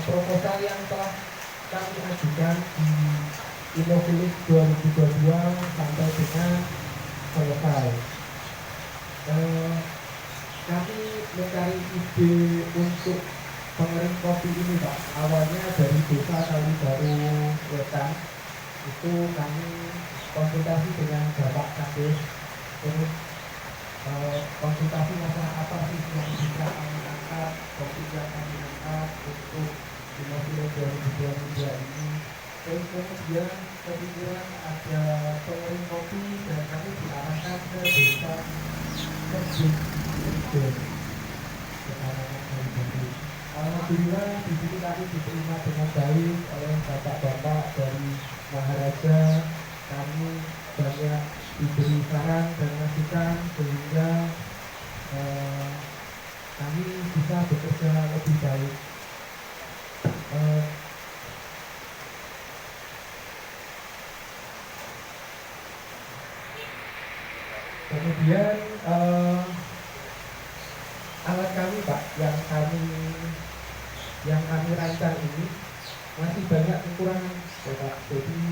proposal yang telah kami ajukan di Inofilis 2022 sampai dengan selesai. Kami mencari ide untuk pengering kopi ini, Pak. Awalnya dari Desa Kalibaru Wetan, itu kami konsultasi dengan Bapak Kades, terus konsultasi masalah apa sih yang bisa kami angkat, topik yang kami angkat untuk Inofilis 2022 ini. Terus kemudian kepikiran ada pengering kopi dan kami diarahkan ke Desa Kebun Alhamdulillah di sini kami diterima dengan baik oleh bapak-bapak dari Maharaja. Kami banyak diberi saran dan masukan sehingga kami bisa bekerja lebih baik. Kemudian alat kami, Pak, yang kami rancang ini masih banyak kekurangan, Pak. Jadi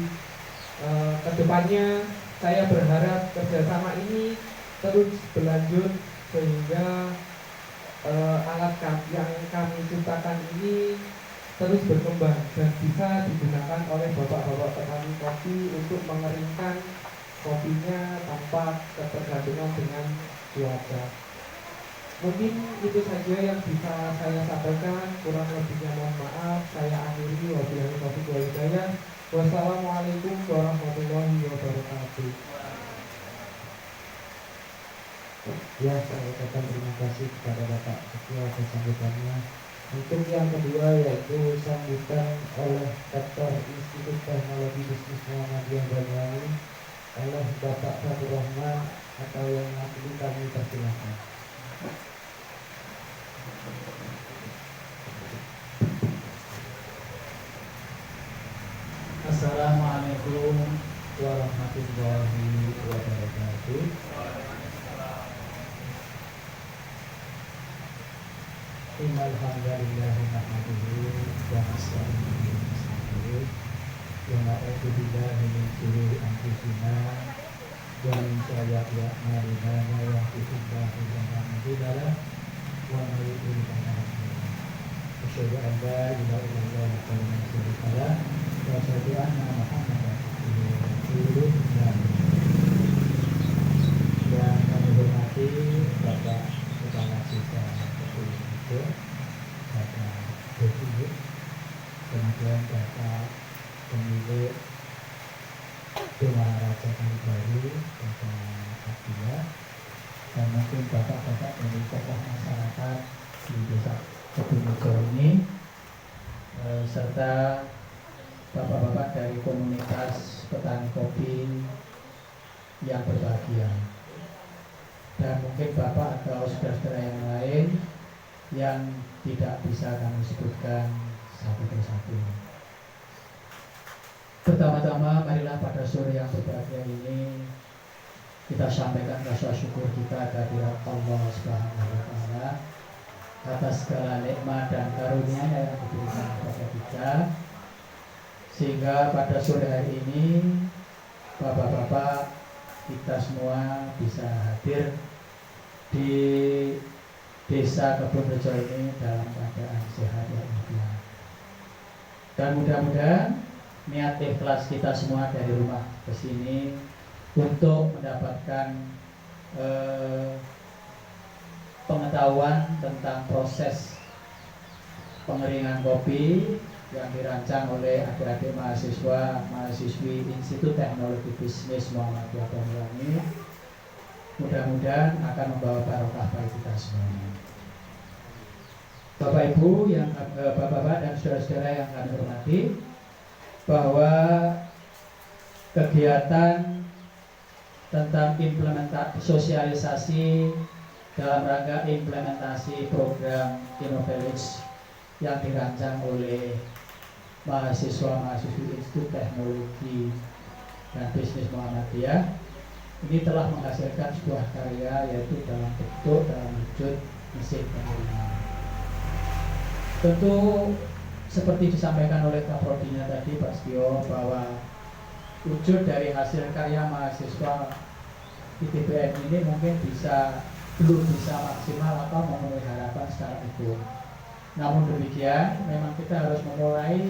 kedepannya saya berharap kerjasama ini terus berlanjut sehingga alat yang kami ciptakan ini terus berkembang dan bisa digunakan oleh bapak-bapak petani kopi untuk mengeringkan kopinya tanpa ketergantungan dengan cuaca. Mungkin itu saja yang bisa saya sampaikan, kurang lebihnya mohon maaf. Saya akhiri, wabillahi taufiq wal hidayah. Wassalamualaikum warahmatullahi wabarakatuh. Ya, saya ucapkan terima kasih kepada Bapak Ketua atas sambutannya. Untuk yang kedua yaitu sambutan oleh Rektor Institut Teknologi Bisnis Muhammadiyah Banyuwangi oleh Bapak Fatur Rahman, atau yang mewakili kami persilakan. Assalamualaikum warahmatullahi wabarakatuh. Innal hamdalillah nahmaduhu wa nasta'inuhu wa na'udzu billahi min shururi anfusina wa min sayyiati a'malina may yahdihillahu fala mudilla lahu wa may yudlil fala hadiya lahu. Asyhadu an la ilaha illallah wa la syarika lahu wa asyhadu anna Muhammadan abduhu wa rasuluh. Yang kami hormati Bapak Kepala Desa Kebun, Bapak Dewi, kemudian Bapak Pemilik Maharaja Kalibaru, Bapak Abdillah, dan mungkin bapak-bapak dari tokoh masyarakat di Desa Kebun ini, serta bapak-bapak dari komunitas petani kopi yang berbahagia, dan mungkin bapak atau saudara-saudara yang lain yang tidak bisa kami sebutkan satu persatu. Pertama-tama marilah pada sore yang berbahagia ini kita sampaikan rasa syukur kita kehadirat Allah Subhanahu wa taala atas segala nikmat dan karunia yang diberikan kepada kita, sehingga pada sore hari ini bapak-bapak kita semua bisa hadir di Desa Kebonrejo ini dalam keadaan sehat walafiat. Dan mudah-mudahan niat ikhlas kita semua dari rumah ke sini untuk mendapatkan pengetahuan tentang proses pengeringan kopi yang dirancang oleh adik-adik mahasiswi Institut Teknologi Bisnis Muhammadiyah Banyuwangi, mudah-mudahan akan membawa barokah bagi kita semua. Bapak Ibu yang Bapak-bapak dan saudara-saudara yang kami hormati, bahwa kegiatan tentang implementasi sosialisasi dalam rangka implementasi program Innovillage yang dirancang oleh mahasiswa-mahasiswi Institut Teknologi dan Bisnis Muhammadiyah ini telah menghasilkan sebuah karya, yaitu dalam wujud mesin pengeringan. Tentu seperti disampaikan oleh Kaprodinya tadi, Pak Setio, bahwa wujud dari hasil karya mahasiswa di TBM ini mungkin belum bisa maksimal atau memenuhi harapan secara utuh. Namun demikian, memang kita harus memulai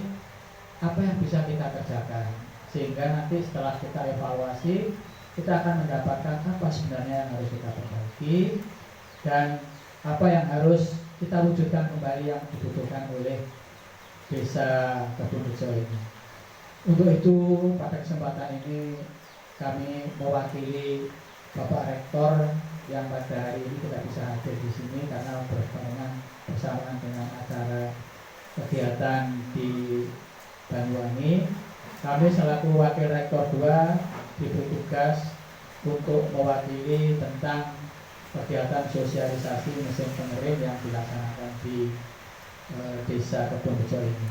apa yang bisa kita kerjakan, sehingga nanti setelah kita evaluasi, kita akan mendapatkan apa sebenarnya yang harus kita perbaiki dan apa yang harus kita wujudkan kembali yang dibutuhkan oleh Desa Kebonrejo ini. Untuk itu pada kesempatan ini kami mewakili Bapak Rektor yang pada hari ini tidak bisa hadir di sini karena berkepentingan bersamaan dengan acara kegiatan di Banyuwangi. Kami selaku Wakil Rektor 2 diberi tugas untuk mewakili tentang kegiatan sosialisasi mesin pengering yang dilaksanakan di Desa Kebonrejo ini.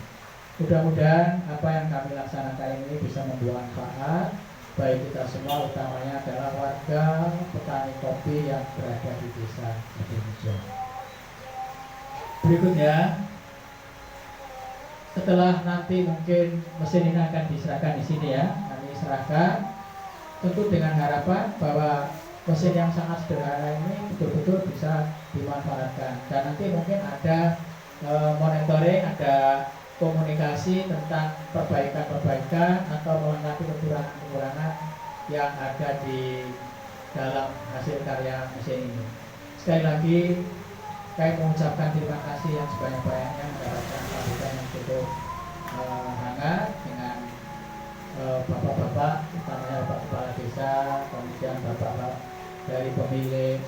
Mudah-mudahan apa yang kami laksanakan ini bisa membawa manfaat baik kita semua, utamanya adalah warga petani kopi yang berada di Desa Kebonrejo. Berikutnya, setelah nanti mungkin mesin ini akan diserahkan di sini ya, kami serahkan tentu dengan harapan bahwa mesin yang sangat sederhana ini betul-betul bisa dimanfaatkan, dan nanti mungkin ada monitoring, ada komunikasi tentang perbaikan-perbaikan atau melengkapi kekurangan-kekurangan yang ada di dalam hasil karya mesin ini. Sekali lagi, saya mengucapkan terima kasih yang sebanyak-banyaknya mendapatkan sambutan yang cukup hangat dengan bapak-bapak, utamanya Bapak Kepala Desa, kemudian bapak-bapak dari pemilik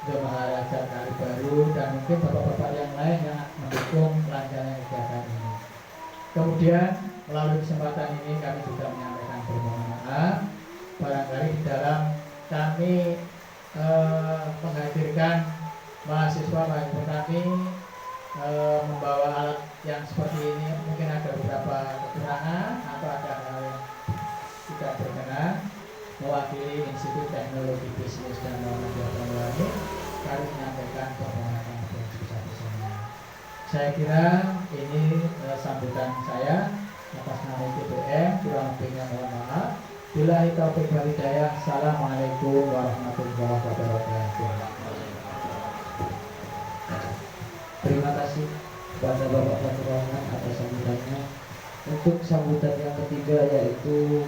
Maharaja Kali Baru, dan mungkin bapak-bapak yang lain yang mendukung lancarnya kegiatan ini. Kemudian melalui kesempatan ini kami juga menyampaikan permohonan maaf barangkali di dalam kami menghadirkan mahasiswa kami membawa alat yang seperti ini mungkin ada beberapa kekurangan atau ada hal yang tidak berkenan. Mewakili Institut Teknologi Bisnis dan Muhammadiyah Banyuwangi, kami menyampaikan permohonan maaf yang sebesar-besarnya. Saya kira ini sambutan saya atas nama TBM, kurang lebihnya mohon maaf. Billahi taufiq wal hidayah. Assalamualaikum warahmatullahi wabarakatuh. Terima kasih kepada Bapak Patronan atas sambutannya. Untuk sambutan yang ketiga yaitu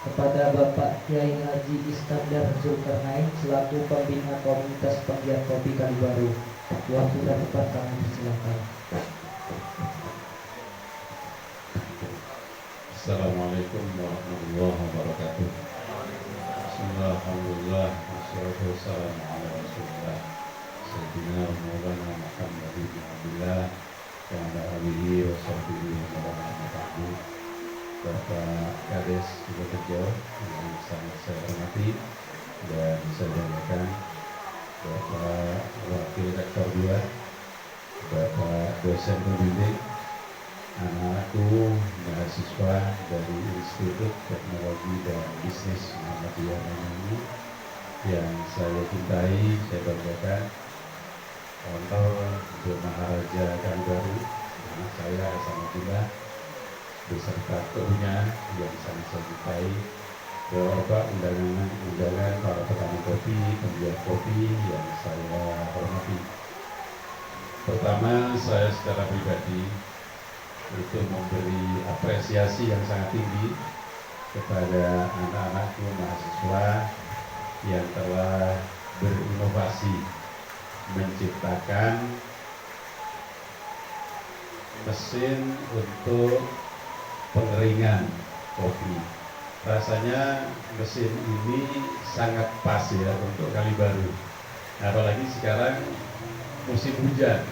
kepada Bapak Kiai Haji Iskandar Zulkarnain selaku pembina komunitas penggiat kopi Kalibaru. Waktu dan tempat kami persilakan. Assalamualaikum warahmatullahi wabarakatuh. Bismillah, alhamdulillah, wassalatu wassalamu ala rasulillah Sayyidina Maulana Muhammad bin Abdullah wa ala alihi wa sahbihi wa Bapak Kades Sidoarjo yang sangat saya hormati dan saya banggakan, Bapak Wakil Rektor 2, Bapak dosen pembimbing, anak-anakku mahasiswa dari Institut Teknologi dan Bisnis Muhammadiyah Banyuwangi yang saya cintai, saya banggakan, Kontrol Maharaja Kalibaru, anak saya Hasanudillah, beserta keluarga yang sangat saya cintai, Bapak undangan para petani kopi, penggiat kopi yang saya hormati. Pertama, saya secara pribadi itu memberi apresiasi yang sangat tinggi kepada anak-anakku mahasiswa yang telah berinovasi menciptakan mesin untuk pengeringan kopi. Rasanya mesin ini sangat pas ya untuk Kalibaru, apalagi sekarang musim hujan.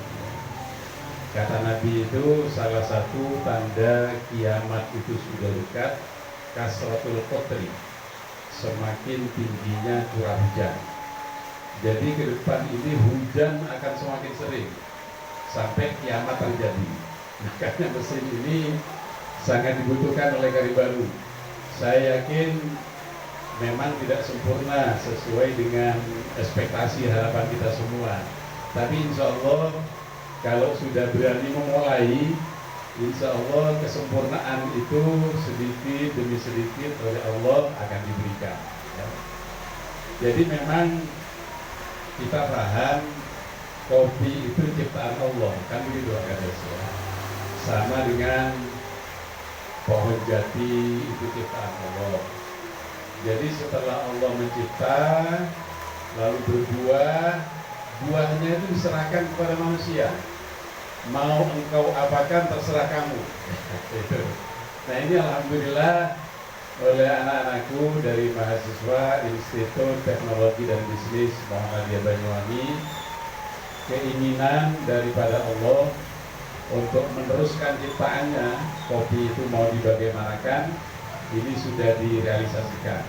Kata Nabi itu salah satu tanda kiamat itu sudah dekat, kasratul qotri, semakin tingginya curah hujan. Jadi ke depan ini hujan akan semakin sering sampai kiamat terjadi. Makanya mesin ini sangat dibutuhkan oleh Kalibaru. Saya yakin memang tidak sempurna sesuai dengan ekspektasi harapan kita semua. Tapi insya Allah kalau sudah berani memulai, insya Allah kesempurnaan itu sedikit demi sedikit oleh Allah akan diberikan. Ya. Jadi memang kita paham kopi itu ciptaan Allah, kan begitu Kades ya. Sama dengan pohon jati itu ciptaan Allah. Jadi setelah Allah mencipta lalu berbuah, buahnya itu diserahkan kepada manusia. Mau engkau apakan terserah kamu. Nah ini alhamdulillah oleh anak-anakku dari mahasiswa Institut Teknologi dan Bisnis Muhammadiyah Banyuwangi, keinginan daripada Allah untuk meneruskan ciptaannya, kopi itu mau dibagaimanakan, ini sudah direalisasikan.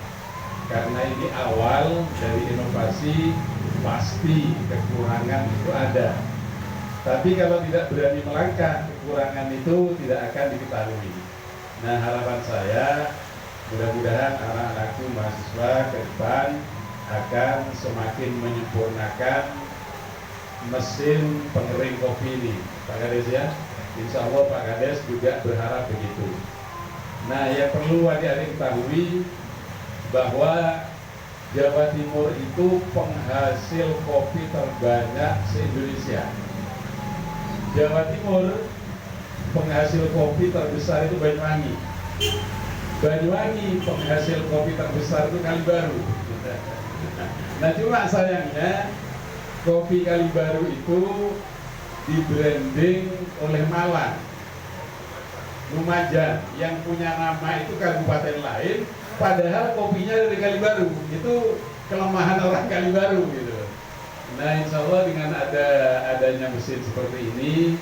Karena ini awal dari inovasi, pasti kekurangan itu ada. Tapi kalau tidak berani melangkah, kekurangan itu tidak akan diketahui. Nah harapan saya, mudah-mudahan anak-anakku mahasiswa ke depan akan semakin menyempurnakan mesin pengering kopi ini, Pak Kades ya. Insya Allah Pak Kades juga berharap begitu. Nah yang perlu adik-adik ketahui bahwa Jawa Timur itu penghasil kopi terbanyak se-Indonesia. Jawa Timur penghasil kopi terbesar itu Banyuwangi. Banyuwangi penghasil kopi terbesar itu Kalibaru. Nah cuma sayangnya kopi Kalibaru itu di-branding oleh Malang, Lumajang, yang punya nama itu kabupaten lain, padahal kopinya dari Kalibaru. Itu kelemahan orang Kalibaru gitu. Nah insya Allah dengan adanya mesin seperti ini,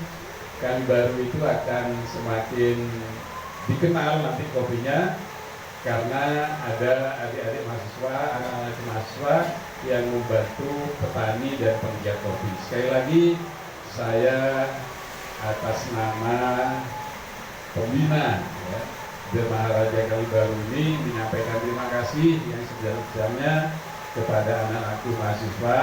Kalibaru itu akan semakin dikenal nanti kopinya, karena ada adik-adik mahasiswa, anak-anak mahasiswa yang membantu petani dan penggiat kopi. Sekali lagi saya atas nama pembina ya, Maharaja Kalibaru ini menyampaikan terima kasih yang sebesar-besarnya kepada anak-anak mahasiswa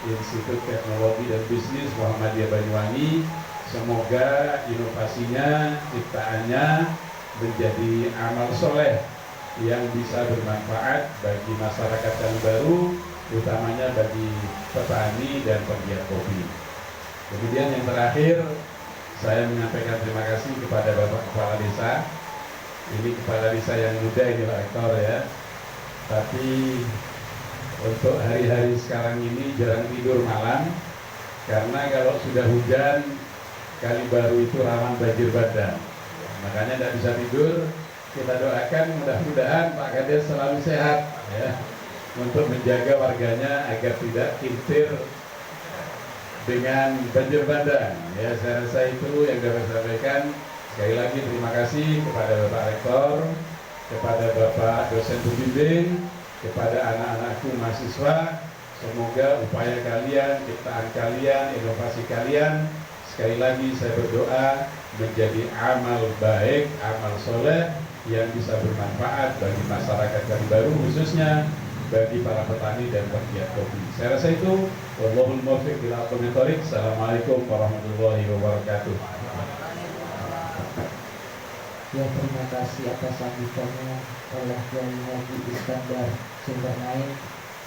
Institut Teknologi dan Bisnis Muhammadiyah Banyuwangi. Semoga inovasinya, ciptaannya menjadi amal soleh yang bisa bermanfaat bagi masyarakat Kalibaru, utamanya bagi petani dan penggiat kopi. Kemudian yang terakhir, saya menyampaikan terima kasih kepada Bapak Kepala Desa. Ini Kepala Desa yang muda, ini Pak Rektor ya. Tapi untuk hari-hari sekarang ini jarang tidur malam, karena kalau sudah hujan, Kalibaru itu rawan banjir bandang. Makanya tidak bisa tidur. Kita doakan mudah-mudahan Pak Kades selalu sehat ya, untuk menjaga warganya agar tidak kintir dengan banjir bandang. Ya, saya rasa itu yang dapat saya sampaikan. Sekali lagi terima kasih kepada Bapak Rektor, kepada Bapak dosen pembimbing, kepada anak-anakku mahasiswa. Semoga upaya kalian, ciptaan kalian, inovasi kalian, sekali lagi saya berdoa menjadi amal baik, amal soleh yang bisa bermanfaat bagi masyarakat Kalibaru, khususnya bagi para petani dan pegiat kopi. Saya rasa itu. Wallahul muwaffiq ila aqwamit thoriq. Assalamualaikum warahmatullahi wabarakatuh. Ya, terima kasih atas sambutannya oleh Kiai Haji Iskandar Zulkarnain.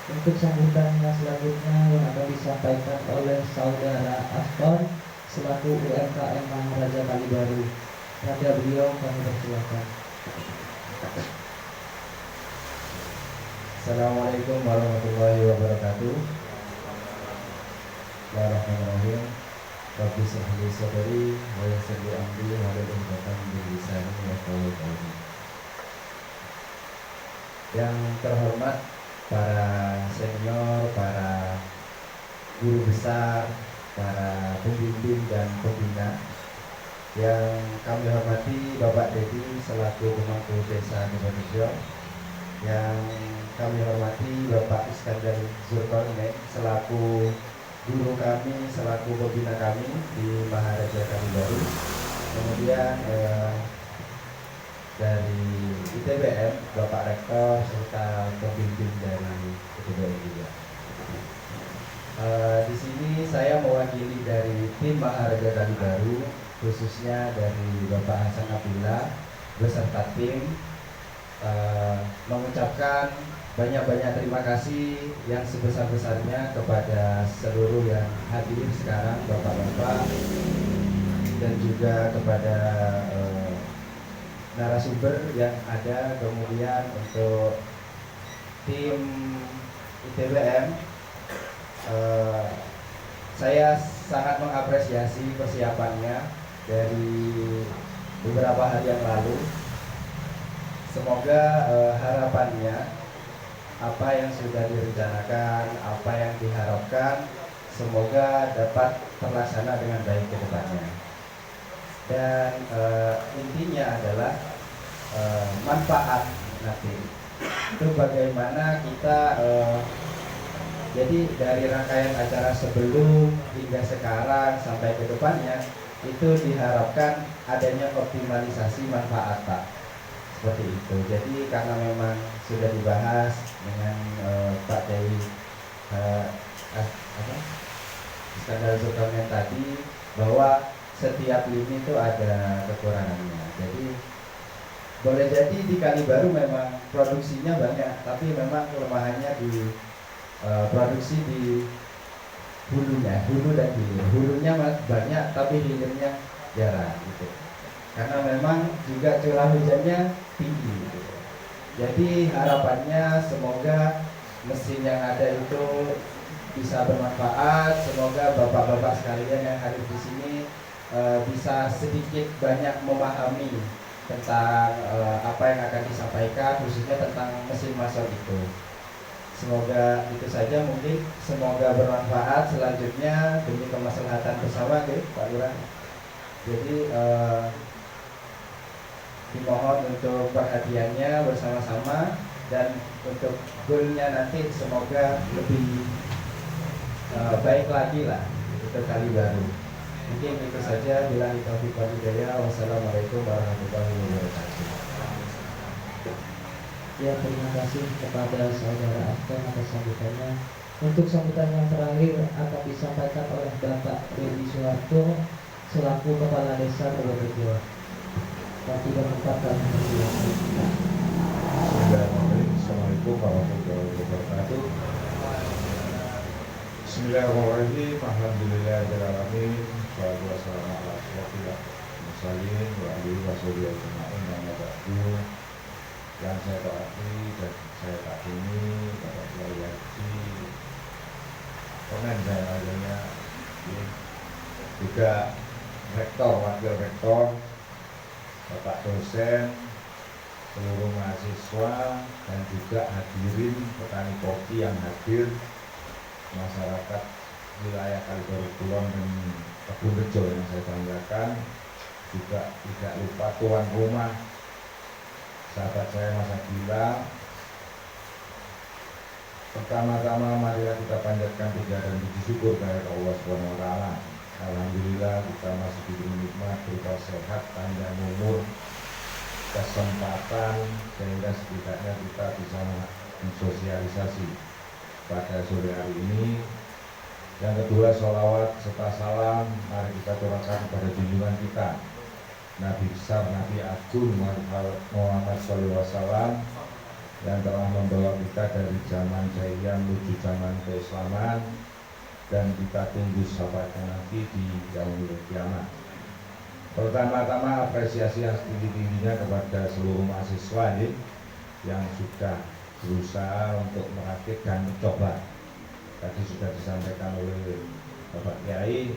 Untuk sambutannya selanjutnya yang akan disampaikan oleh Saudara Aston selaku UMKM Maharaja Kalibaru. Pada beliau kami persilakan. Assalamualaikum warahmatullahi wabarakatuh. Bismillahirrahmanirrahim. Rabbi shrah li sadri wa yassir li amri wahlul 'uqdatam min lisani yafqahu qawli. Yang terhormat para senior, para guru besar, para pembimbing dan pembina yang kami hormati, Bapak Dedi selaku pemangku Desa Kebonrejo, yang kami hormati Bapak Iskandar Zulkarnain selaku guru kami, selaku pembina kami di Maharaja Kalibaru. Kemudian dari ITBM Bapak Rektor serta pembimbing dari ITBM juga. Di sini saya mewakili dari tim Maharaja Kalibaru, khususnya dari Bapak Hasan Abdullah beserta tim, mengucapkan banyak-banyak terima kasih yang sebesar-besarnya kepada seluruh yang hadir sekarang, Bapak-bapak, dan juga kepada narasumber yang ada. Kemudian untuk tim ITBM, saya sangat mengapresiasi persiapannya dari beberapa hari yang lalu. Semoga harapannya apa yang sudah direncanakan, apa yang diharapkan, semoga dapat terlaksana dengan baik ke depannya. Dan intinya adalah manfaat nanti itu bagaimana kita jadi dari rangkaian acara sebelum hingga sekarang sampai ke depannya itu diharapkan adanya optimalisasi manfaat, Pak, seperti itu. Jadi karena memang sudah dibahas dengan Pak Kiai Iskandar Zulkarnain tadi bahwa setiap lini itu ada kekurangannya. Jadi boleh jadi di Kalibaru memang produksinya banyak, tapi memang kelemahannya di produksi di hulunya, hulu dan hilir. Hulunya banyak, tapi hilirnya jarang gitu. Karena memang juga curah hujannya tinggi gitu. Jadi harapannya semoga mesin yang ada itu bisa bermanfaat. Semoga bapak-bapak sekalian yang hadir di sini bisa sedikit banyak memahami tentang apa yang akan disampaikan, khususnya tentang mesin masal itu. Semoga itu saja mungkin. Semoga bermanfaat. Selanjutnya demi kemaslahatan bersama, Pak Lurah. Jadi dimohon untuk perhatiannya bersama-sama, dan untuk goalnya nanti semoga lebih baik lagi lah untuk Kalibaru. Mungkin itu saja. Bila taufiq wal hidayah. Wassalamualaikum warahmatullahi wabarakatuh. Ya, terima kasih kepada Saudara Aston atas sambutannya. Untuk sambutan yang terakhir akan disampaikan oleh Bapak Dedi Soeharto selaku Kepala Desa Kebonrejo. Tapi tempat kami persilakan. Assalamualaikum warahmatullahi wabarakatuh. Bismillahirrahmanirrahim. Alhamdulillahirabbil alamin. Wassalatu wassalamu ala asyrofil mursalin wa alihi washabihi ajma'in. Amma ba'du. Yang saya taati dan saya takimi Bapak Kiai Haji Komen saya adanya juga rektor, wakil rektor, Bapak dosen, seluruh mahasiswa, dan juga hadirin petani kopi yang hadir, masyarakat wilayah Kalibaru Kulon dan Kebonrejo yang saya banggakan. juga tidak lupa tuan rumah sahabat saya Mas Agila. Pertama-tama marilah kita panjatkan puja dan puji syukur kepada Allah Subhanahu wa taala. Alhamdulillah kita masih diberi nikmat berupa sehat, panjang umur, kesempatan sehingga setidaknya kita bisa mensosialisasi pada sore hari ini. Yang kedua, sholawat serta salam mari kita curahkan kepada junjungan kita Nabi besar, Nabi agung Muhammad SAW yang telah membawa kita dari zaman jahiliyah menuju zaman keislaman, dan kita tunggu sahabatnya nanti di yaumul kiamat. Pertama-tama apresiasi yang setinggi-tingginya kepada seluruh mahasiswa yang sudah berusaha untuk merakit dan mencoba. Tadi sudah disampaikan oleh Bapak Kiai,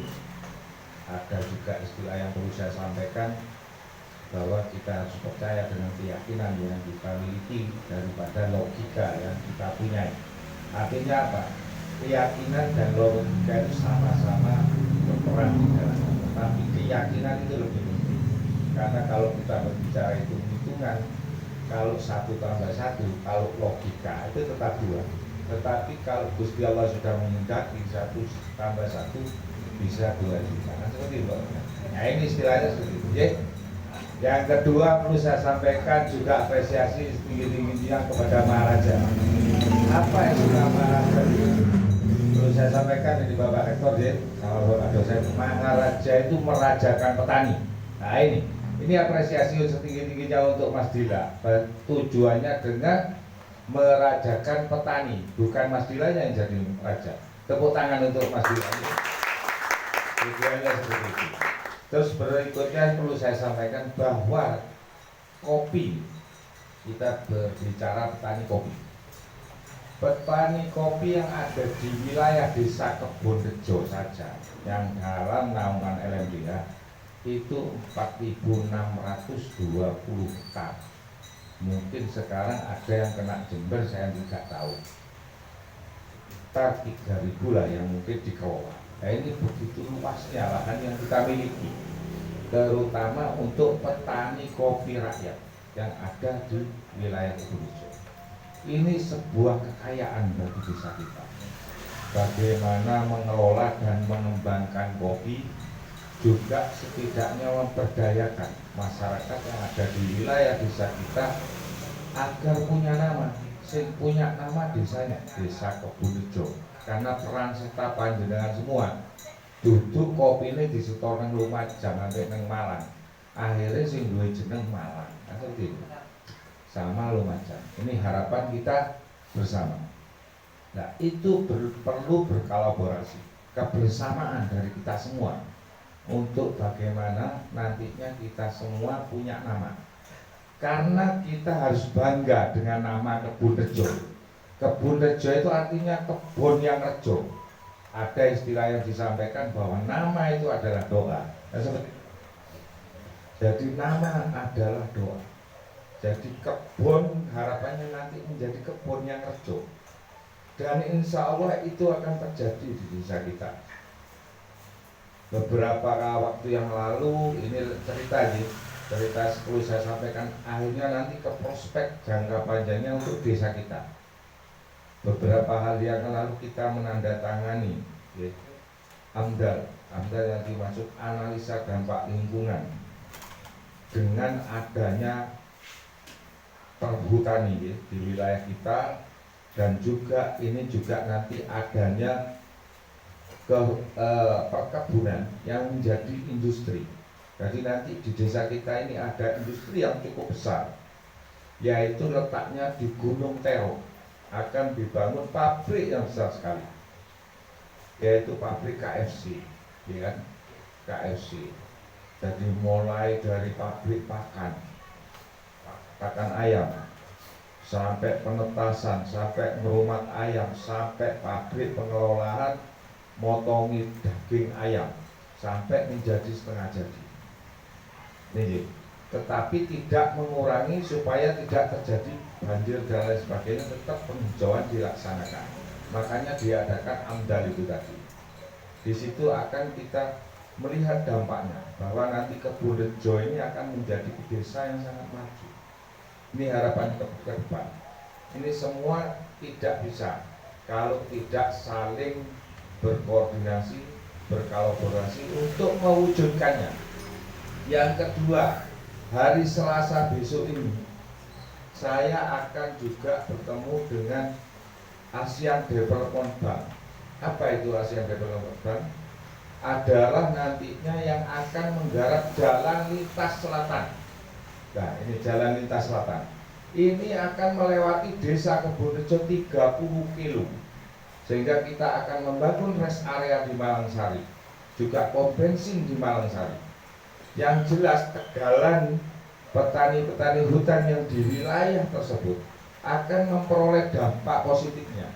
ada juga istilah yang perlu saya sampaikan, bahwa kita harus percaya dengan keyakinan yang kita miliki daripada logika yang kita punya. Artinya apa? Keyakinan dan logika itu sama-sama berperan di dalamnya, tapi keyakinan itu lebih penting. Karena kalau kita berbicara hitung-hitungan, kalau 1 tambah 1, kalau logika itu tetap 2. Tetapi kalau Gusti Allah sudah menghendaki 1 tambah 1 bisa 2 juta. Nah, seperti itu. Nah, ini istilahnya seperti itu. Ya. Yang kedua perlu saya sampaikan juga apresiasi setinggi-tingginya kepada Maharaja. Apa yang sudah Maharaja itu? Perlu saya sampaikan ini Bapak Rektor ya, sama Bapak dosen. Maharaja itu merajakan petani. Nah ini apresiasi setinggi-tingginya untuk Mas Dila. Tujuannya dengan merajakan petani, bukan Mas Dilanya yang jadi raja. Tepuk tangan untuk Mas Dila. Tujuannya seperti itu. Terus berikutnya perlu saya sampaikan bahwa kopi, kita berbicara petani kopi. Petani kopi yang ada di wilayah desa Kebonrejo saja, yang dalam naungan LMDH itu 4.620 hektar. Mungkin sekarang ada yang kena Jember, saya tidak tahu. Sekitar 3.000 lah yang mungkin dikelola. Nah, ini begitu luasnya lahan yang kita miliki, terutama untuk petani kopi rakyat yang ada di wilayah Kebonrejo. Ini sebuah kekayaan bagi desa kita. Bagaimana mengelola dan mengembangkan kopi, juga setidaknya memberdayakan masyarakat yang ada di wilayah desa kita agar punya nama. Sing punya nama desanya Desa Kebonrejo, karena peran serta panjenengan semua. Duduk kopi ini disetor nang Lumajang sampai nang Malang, akhirnya sing duwe jeneng Malang. Seperti itu sama Lumajang. Ini harapan kita bersama. Nah itu perlu berkolaborasi, kebersamaan dari kita semua untuk bagaimana nantinya kita semua punya nama. Karena kita harus bangga dengan nama Kebonrejo. Kebonrejo itu artinya kebun yang rejo. Ada istilah yang disampaikan bahwa nama itu adalah doa. Jadi nama adalah doa. Jadi kebun harapannya nanti menjadi kebun yang rejo. Dan insya Allah itu akan terjadi di desa kita. Beberapa waktu yang lalu ini cerita perlu saya sampaikan, akhirnya nanti ke prospek jangka panjangnya untuk desa kita. Beberapa hari yang lalu kita menandatangani AMDAL yang dimaksud analisa dampak lingkungan, dengan adanya perhutani di wilayah kita, dan juga ini juga nanti adanya perkebunan yang menjadi industri. Jadi nanti di desa kita ini ada industri yang cukup besar, yaitu letaknya di Gunung Tero. Akan dibangun pabrik yang besar sekali, yaitu pabrik KFC, ya kan? KFC. Jadi mulai dari pabrik pakan ayam, sampai penetasan, sampai ngerumat ayam, sampai pabrik pengelolaan motongi daging ayam, sampai menjadi setengah jadi. Nih, tetapi tidak mengurangi supaya tidak terjadi banjir dan lain sebagainya, tetap penghijauan dilaksanakan. Makanya diadakan AMDAL itu tadi. Di situ akan kita melihat dampaknya bahwa nanti Kebonrejo ini akan menjadi desa yang sangat maju. Ini harapan ke depan. Ini semua tidak bisa kalau tidak saling berkoordinasi, berkolaborasi untuk mewujudkannya. Yang kedua, hari Selasa besok ini saya akan juga bertemu dengan ASEAN Development Bank. Apa itu ASEAN Development Bank? Adalah nantinya yang akan menggarap jalan lintas selatan. Nah, ini jalan lintas selatan. Ini akan melewati desa Kebonrejo 30 kilo. Sehingga kita akan membangun rest area di Malangsari, juga pom bensin di Malangsari. Yang jelas tegalan petani-petani hutan yang di wilayah tersebut akan memperoleh dampak positifnya.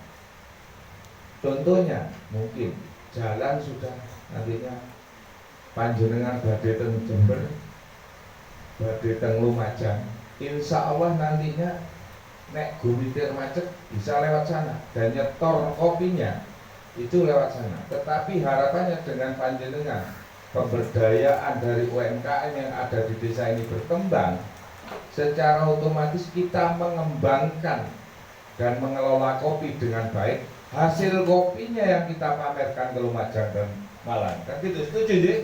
Contohnya mungkin jalan sudah nantinya panjenengan badhe teng Jember, badhe teng Lumajang, insya Allah nantinya nek gumitir macet bisa lewat sana dan nyetor kopinya itu lewat sana. Tetapi harapannya dengan panjenengan pemberdayaan dari UMKM yang ada di desa ini berkembang, secara otomatis kita mengembangkan dan mengelola kopi dengan baik. Hasil kopinya yang kita pamerkan ke Lumajang dan Malang. Kan gitu, setuju sih?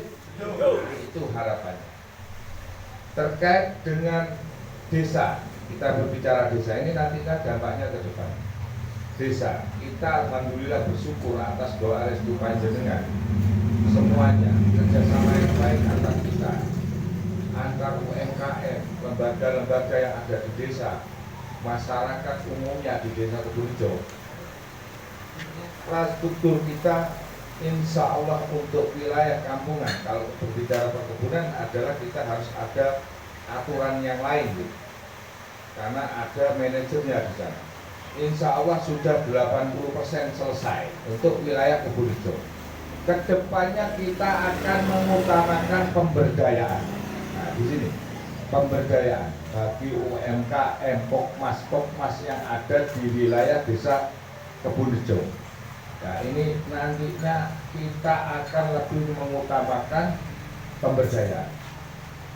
Itu harapannya. Terkait dengan desa, kita berbicara desa ini nantinya dampaknya ke depan. Desa, kita alhamdulillah bersyukur atas doa restu panjenengan. Semuanya kerjasama yang baik antar kita, antar UMKM, lembaga-lembaga yang ada di desa, masyarakat umumnya di desa Kebonrejo. Infrastruktur kita insya Allah untuk wilayah kampungan, kalau berbicara perkebunan adalah kita harus ada aturan yang lain gitu. Karena ada manajernya di sana. Insya Allah sudah 80% selesai untuk wilayah Kebonrejo. Kedepannya kita akan mengutamakan pemberdayaan. Nah, di sini pemberdayaan bagi UMKM, pokmas yang ada di wilayah desa Kebonrejo. Nah, ini nantinya kita akan lebih mengutamakan pemberdayaan.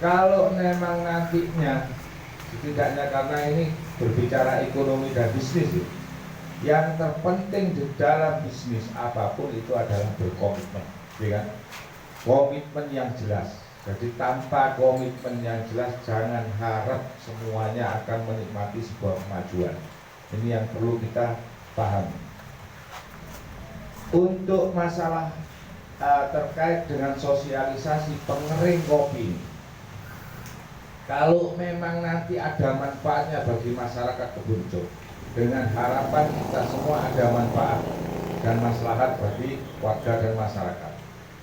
Kalau memang nantinya setidaknya karena ini berbicara ekonomi dan bisnis, yang terpenting di dalam bisnis apapun itu adalah berkomitmen, ya kan? Komitmen yang jelas. Jadi tanpa komitmen yang jelas jangan harap semuanya akan menikmati sebuah kemajuan. Ini yang perlu kita pahami. Untuk masalah terkait dengan sosialisasi pengering kopi, kalau memang nanti ada manfaatnya bagi masyarakat Kebonrejo, dengan harapan kita semua ada manfaat dan maslahat bagi warga dan masyarakat,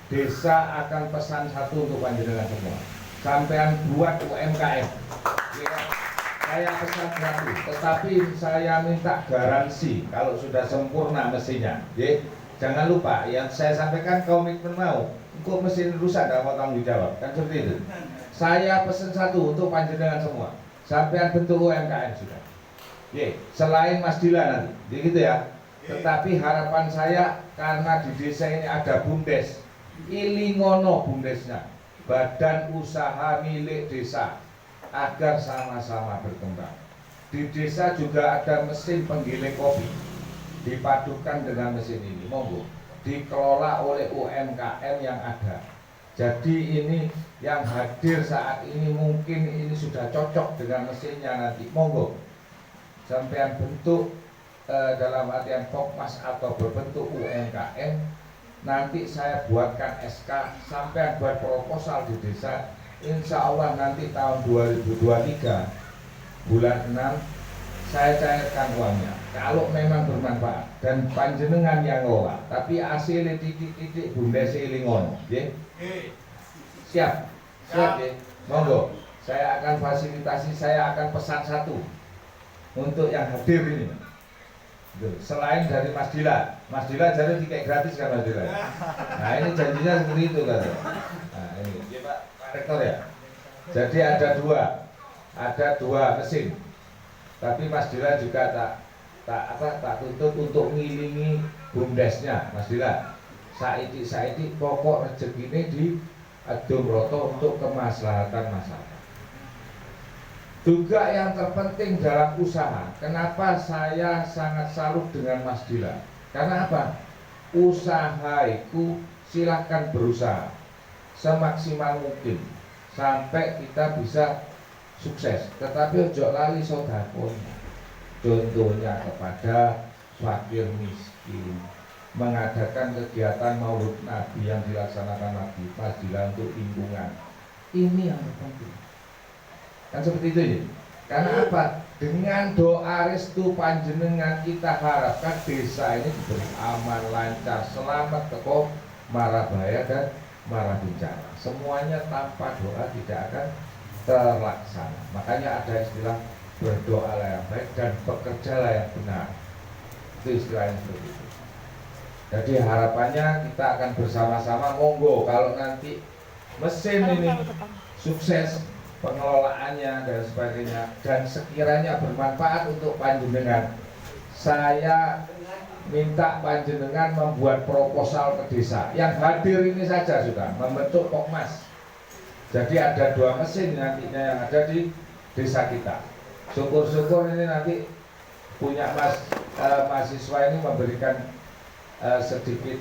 desa akan pesan satu untuk panjenengan semua, sampean buat UMKM. Ya, saya pesan satu, tetapi saya minta garansi kalau sudah sempurna mesinnya. Ya, jangan lupa yang saya sampaikan komitmen mau, kok mesin rusak gak mau tanggung jawab, kan seperti itu. Saya pesan satu untuk panjenengan semua, sampean bentuk UMKM sudah. Ye, selain Mas Dila nanti, gitu ya. Tetapi harapan saya karena di desa ini ada BUMDes, ilingono BUMDesnya, badan usaha milik desa, agar sama-sama berkembang. Di desa juga ada mesin penggiling kopi, dipadukan dengan mesin ini, monggo dikelola oleh UMKM yang ada. Jadi ini yang hadir saat ini mungkin ini sudah cocok dengan mesinnya nanti, monggo sampean bentuk dalam artian pokmas atau berbentuk UMKM. Nanti saya buatkan SK, sampean buat proposal di desa. Insya Allah nanti tahun 2023 bulan 6 saya cairkan uangnya kalau memang bermanfaat dan panjenengan yang ngelola, tapi hasilnya titik-titik BUMDes ilingon, ya. Siap ya, monggo saya akan fasilitasi, saya akan pesan satu untuk yang hadir ini. Selain dari Mas Dila jadi tiket gratis kan Mas Dila. Nah ini janjinya seperti itu kan. Nah ini Pak Rektor ya. Jadi ada dua mesin. Tapi Mas Dila juga tak tuntut untuk ngilingi BUMDesnya Mas Dila. Saiki pokok rezeki ini ad-dumroto untuk kemaslahatan masyarakat. Juga yang terpenting dalam usaha, kenapa saya sangat salut dengan Mas Dila? Karena apa? Usaha itu silahkan berusaha semaksimal mungkin sampai kita bisa sukses. Tetapi ojo lali sodakonya. Contohnya kepada fakir miskin, mengadakan kegiatan Maulid Nabi yang dilaksanakan Nabi Fadilah untuk lingkungan. Ini yang terpenting. Kan seperti itu ya. Karena apa? Dengan doa restu panjenengan kita harapkan desa ini diberi aman, lancar, selamat teko mara bahaya dan mara bencana. Semuanya tanpa doa tidak akan terlaksana. Makanya ada istilah berdoalah yang baik dan bekerjalah yang benar. Itu istilahnya seperti itu. Jadi harapannya kita akan bersama-sama, monggo kalau nanti mesin ini sukses pengelolaannya dan sebagainya dan sekiranya bermanfaat untuk panjenengan, saya minta panjenengan membuat proposal ke desa. Yang hadir ini saja sudah membentuk Pokmas. Jadi ada 2 mesin nantinya yang ada di desa kita. Syukur-syukur ini nanti punya mahasiswa ini memberikan sedikit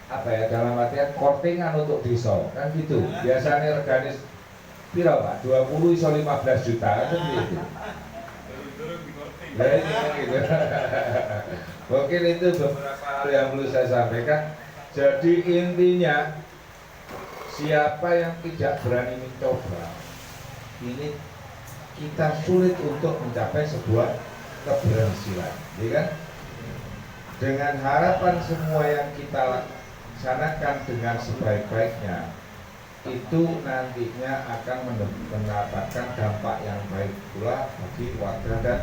apa ya, dalam artian kortingan untuk desa kan gitu. Biasanya regane piro Pak? 20 iso 15 juta kan gitu. Nah, gitu. Mungkin itu beberapa hal yang perlu saya sampaikan. Jadi intinya siapa yang tidak berani mencoba, ini kita sulit untuk mencapai sebuah keberhasilan, ya kan? Dengan harapan semua yang kita laksanakan dengan sebaik-baiknya, itu nantinya akan mendapatkan dampak yang baik pula bagi warga dan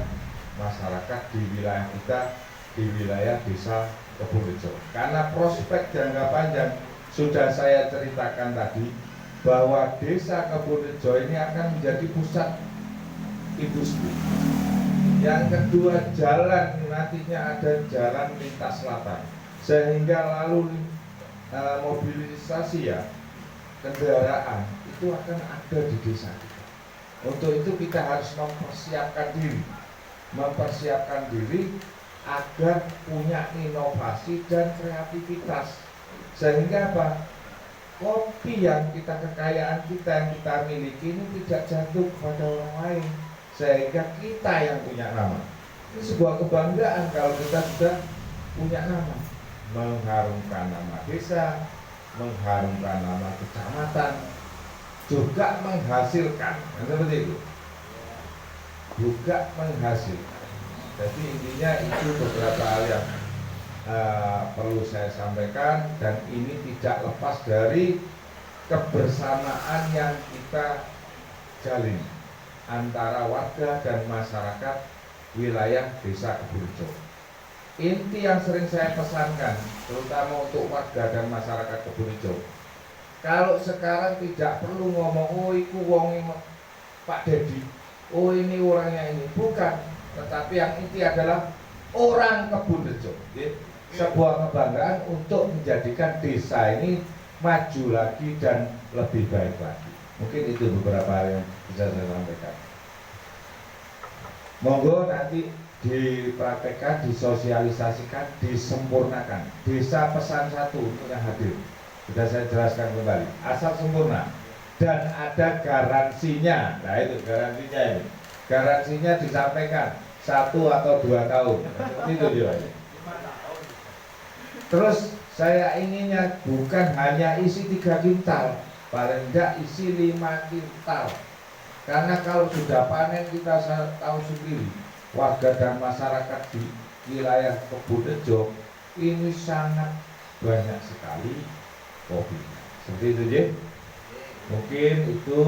masyarakat di wilayah kita, di wilayah desa Kebonrejo. Karena prospek jangka panjang sudah saya ceritakan tadi, bahwa desa Kebonrejo ini akan menjadi pusat industri. Yang kedua, jalan, nantinya ada jalan lintas selatan, sehingga lalu mobilisasi ya kendaraan itu akan ada di desa kita. Untuk itu kita harus mempersiapkan diri agar punya inovasi dan kreativitas, sehingga apa? Kopi yang kekayaan kita yang kita miliki ini tidak jatuh kepada orang lain, sehingga kita yang punya nama. Ini sebuah kebanggaan kalau kita sudah punya nama, mengharumkan nama desa, mengharumkan nama kecamatan, juga menghasilkan, seperti itu, juga menghasilkan. Jadi intinya itu beberapa hal yang perlu saya sampaikan, dan ini tidak lepas dari kebersamaan yang kita jalin antara warga dan masyarakat wilayah desa Kebonrejo. Inti yang sering saya pesankan, terutama untuk warga dan masyarakat Kebonrejo, kalau sekarang tidak perlu ngomong, oh iku wonge Pak Dedi, oh ini orangnya ini, bukan. Tetapi yang inti adalah orang Kebonrejo. Sebuah kebanggaan untuk menjadikan desa ini maju lagi dan lebih baik lagi. Mungkin itu beberapa hal yang bisa saya sampaikan. Monggo nanti dipraktekkan, disosialisasikan, disempurnakan. Desa pesan 1 untuk yang hadir, sudah saya jelaskan kembali, asal sempurna dan ada garansinya. Nah itu garansinya ini, garansinya disampaikan 1 atau 2 tahun, itu dia. Terus saya inginnya bukan hanya isi 3 kintal, paling enggak isi 5 kintal. Karena kalau sudah panen kita tahu sendiri, warga dan masyarakat di wilayah Kebonrejo ini sangat banyak sekali kopi. Seperti itu ya. Mungkin itu,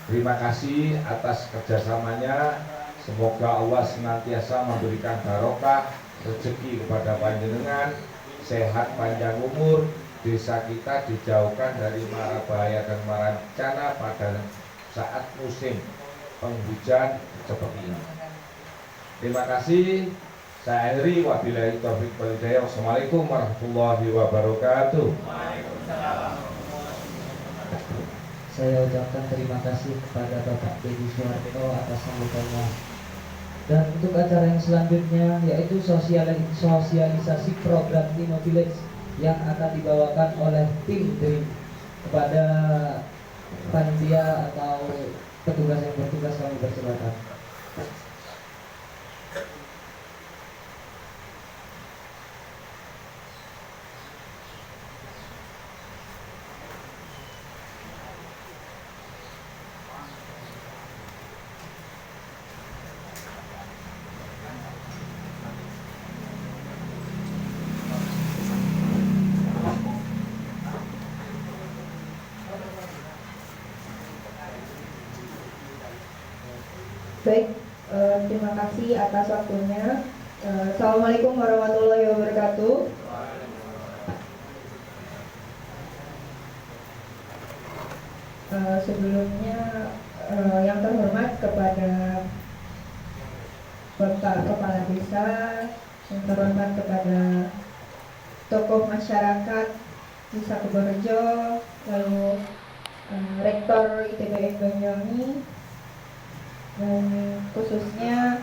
terima kasih atas kerjasamanya. Semoga Allah senantiasa memberikan barokah rezeki kepada panjenengan, sehat panjang umur, desa kita dijauhkan dari mara bahaya dan mara bencana pada saat musim penghujan seperti ini. Terima kasih. Saya akhiri, wabillahi taufiq wal hidayah. Wassalamualaikum warahmatullahi wabarakatuh. Waalaikumsalam. saya ucapkan terima kasih kepada Bapak Deddy Suharto atas sambutannya. Dan untuk acara yang selanjutnya yaitu sosialisasi program Timo Village yang akan dibawakan oleh tim Dream. Kepada panitia atau petugas yang bertugas kami persilakan. Baik, terima kasih atas waktunya. Assalamualaikum warahmatullahi wabarakatuh. Sebelumnya yang terhormat kepada Bapak Kepala Desa, yang terhormat kepada tokoh masyarakat Desa Keborejo, lalu Rektor ITB Banyuwangi, dan khususnya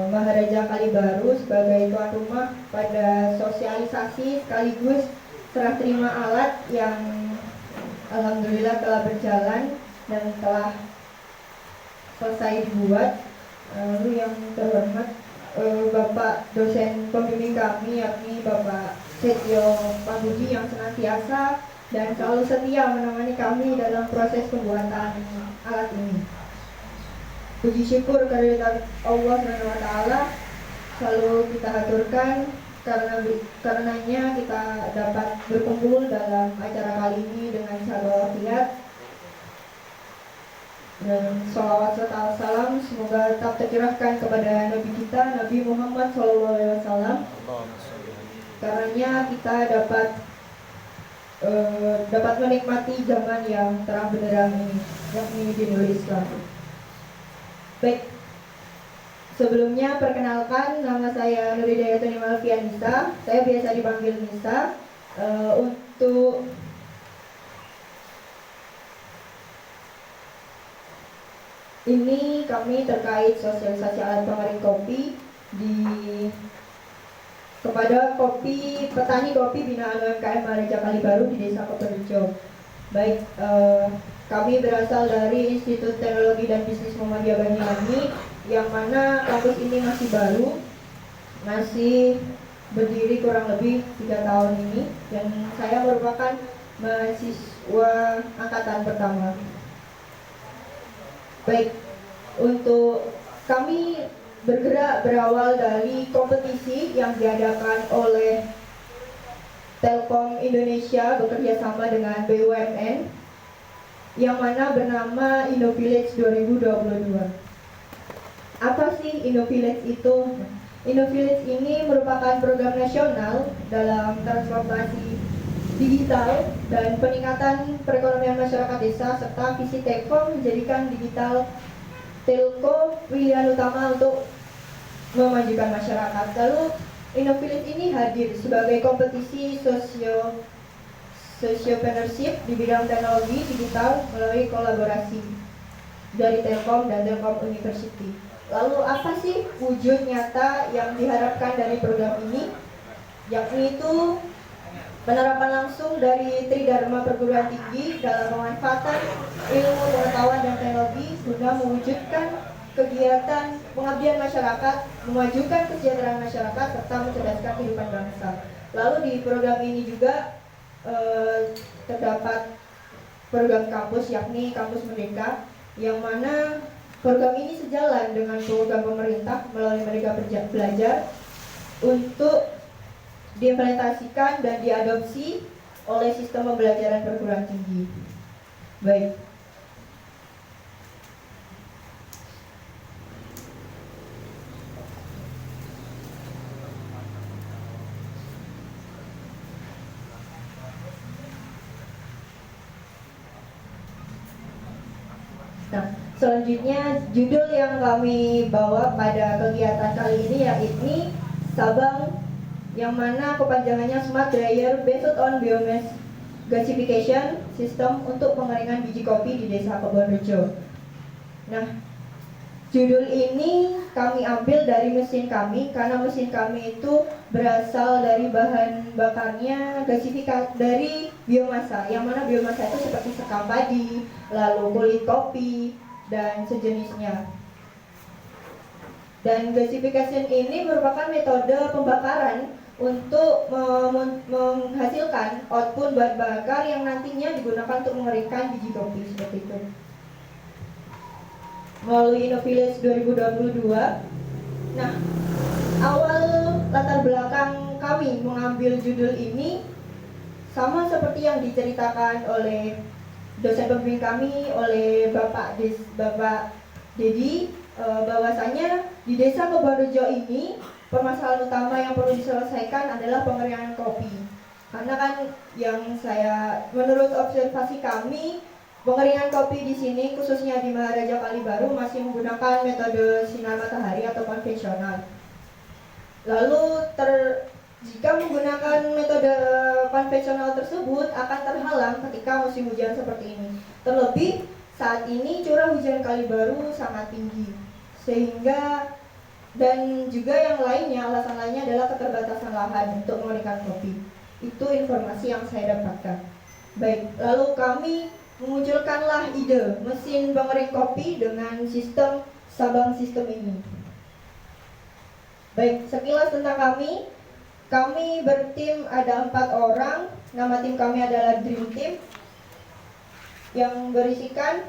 Maharaja Kalibaru sebagai tuan rumah pada sosialisasi sekaligus serah terima alat yang alhamdulillah telah berjalan dan telah selesai dibuat. Lalu yang terhormat Bapak dosen pembimbing kami, yakni Bapak Setio Pambudi, yang senantiasa dan selalu setia menemani kami dalam proses pembuatan alat ini. Puji syukur kehadirat Allah SWT selalu kita haturkan, karenanya kita dapat berkumpul dalam acara kali ini dengan sahabat wasiat dan sholawat serta salam semoga tetap tercurahkan kepada Nabi kita, Nabi Muhammad SAW. Karenanya kita dapat menikmati zaman yang terang benderang ini, yakni di Nurul Islam. Baik, sebelumnya perkenalkan, nama saya Nuridayatun Imalfian Nisa. Saya biasa dipanggil Nisa. Untuk ini kami terkait sosialisasi alat pengering kopi kepada petani kopi binaan UMKM Maharaja Kalibaru di Desa Keborejo. Baik, kami berasal dari Institut Teknologi dan Bisnis Muhammadiyah Banyuwangi, yang mana kampus ini masih baru, masih berdiri kurang lebih 3 tahun ini, dan saya merupakan mahasiswa angkatan pertama. Baik, untuk kami bergerak berawal dari kompetisi yang diadakan oleh Telkom Indonesia bekerja sama dengan BUMN, yang mana bernama InnoVillage 2022. Apa sih InnoVillage itu? InnoVillage ini merupakan program nasional dalam transformasi digital dan peningkatan perekonomian masyarakat desa, serta visi Telkom menjadikan digital telco pilihan utama untuk memajukan masyarakat. Lalu InnoVillage ini hadir sebagai kompetisi sociopreneurship di bidang teknologi digital melalui kolaborasi dari Telkom dan Telkom University. Lalu apa sih wujud nyata yang diharapkan dari program ini? Yakni itu penerapan langsung dari Tridharma perguruan tinggi dalam pemanfaatan ilmu, pengetahuan, dan teknologi guna mewujudkan kegiatan pengabdian masyarakat, memajukan kesejahteraan masyarakat, serta mencerdaskan kehidupan bangsa. Lalu di program ini juga terdapat program kampus, yakni Kampus Merdeka, yang mana program ini sejalan dengan program pemerintah melalui Merdeka Belajar untuk diimplementasikan dan diadopsi oleh sistem pembelajaran perguruan tinggi. Baik. Nah, selanjutnya judul yang kami bawa pada kegiatan kali ini yakni Sabang, yang mana kepanjangannya Smart Dryer Based on Biomass Gasification sistem untuk pengeringan biji kopi di Desa Kebonrejo. Nah, judul ini kami ambil dari mesin kami karena mesin kami itu berasal dari bahan bakarnya gasifikasi dari biomasa, yang mana biomasa itu seperti sekam padi, lalu kulit kopi, dan sejenisnya. Dan gasification ini merupakan metode pembakaran untuk menghasilkan output bahan bakar yang nantinya digunakan untuk mengeringkan biji kopi seperti itu. Melalui InnoVillage 2022. Nah, awal latar belakang kami mengambil judul ini sama seperti yang diceritakan oleh dosen pembimbing kami, oleh Bapak Dedi, bahwasanya di Desa Kebonrejo ini permasalahan utama yang perlu diselesaikan adalah pengeringan kopi. Karena kan menurut observasi kami, pengeringan kopi di sini khususnya di Maharaja Kalibaru masih menggunakan metode sinar matahari atau konvensional. Lalu jika menggunakan metode konvensional tersebut akan terhalang ketika musim hujan seperti ini. Terlebih saat ini curah hujan Kalibaru sangat tinggi, sehingga dan juga yang lainnya, alasan lainnya adalah keterbatasan lahan untuk mengeringkan kopi. Itu informasi yang saya dapatkan. Baik, lalu kami memunculkanlah ide mesin pengering kopi dengan sistem Sabang sistem ini. Baik, sekilas tentang kami. Kami bertim ada 4 orang. Nama tim kami adalah Dream Team, yang berisikan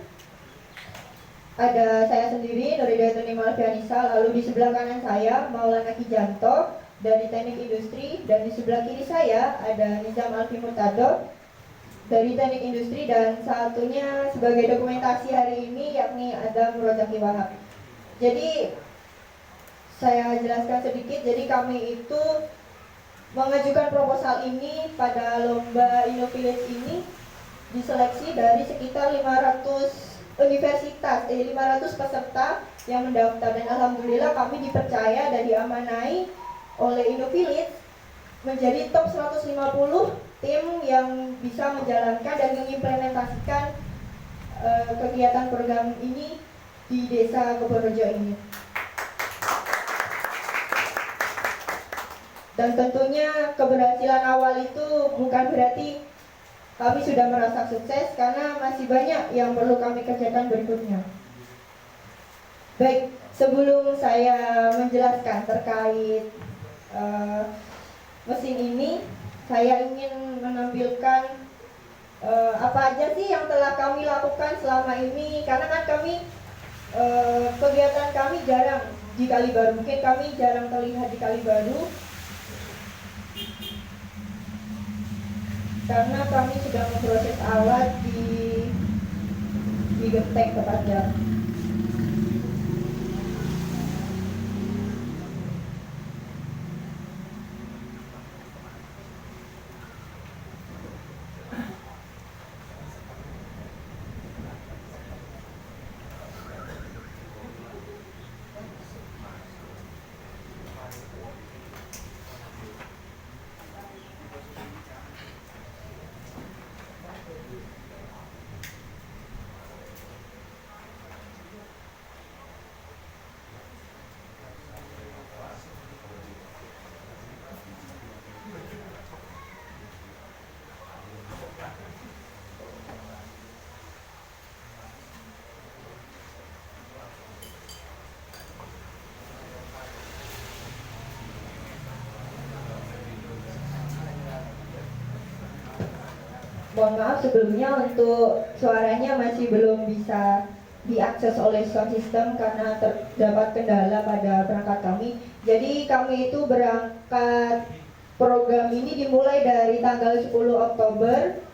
ada saya sendiri, Noridayatuni Malvianisa, lalu di sebelah kanan saya Maulana Kijanto dari Teknik Industri, dan di sebelah kiri saya ada Nizam Alfi Murtado dari Teknik Industri, dan satunya sebagai dokumentasi hari ini yakni Adam Rojaki Wahab. Jadi saya jelaskan sedikit, jadi kami itu mengajukan proposal ini pada lomba InnoVillage ini diseleksi dari sekitar 500 universitas, 500 peserta yang mendaftar, dan alhamdulillah kami dipercaya dan diamanai oleh InnoVillage menjadi top 150 tim yang bisa menjalankan dan mengimplementasikan kegiatan program ini di Desa Kebonrejo ini. Dan tentunya keberhasilan awal itu bukan berarti kami sudah merasa sukses, karena masih banyak yang perlu kami kerjakan berikutnya. Baik, sebelum saya menjelaskan terkait mesin ini, saya ingin menampilkan apa aja sih yang telah kami lakukan selama ini. Karena kan kami kegiatan kami jarang di Kalibaru, mungkin kami jarang terlihat di Kalibaru, karena kami sudah memproses alat di Genteng tepatnya. Mohon maaf sebelumnya untuk suaranya masih belum bisa diakses oleh sound system karena terdapat kendala pada perangkat kami. Jadi kami itu berangkat, program ini dimulai dari tanggal 10 Oktober.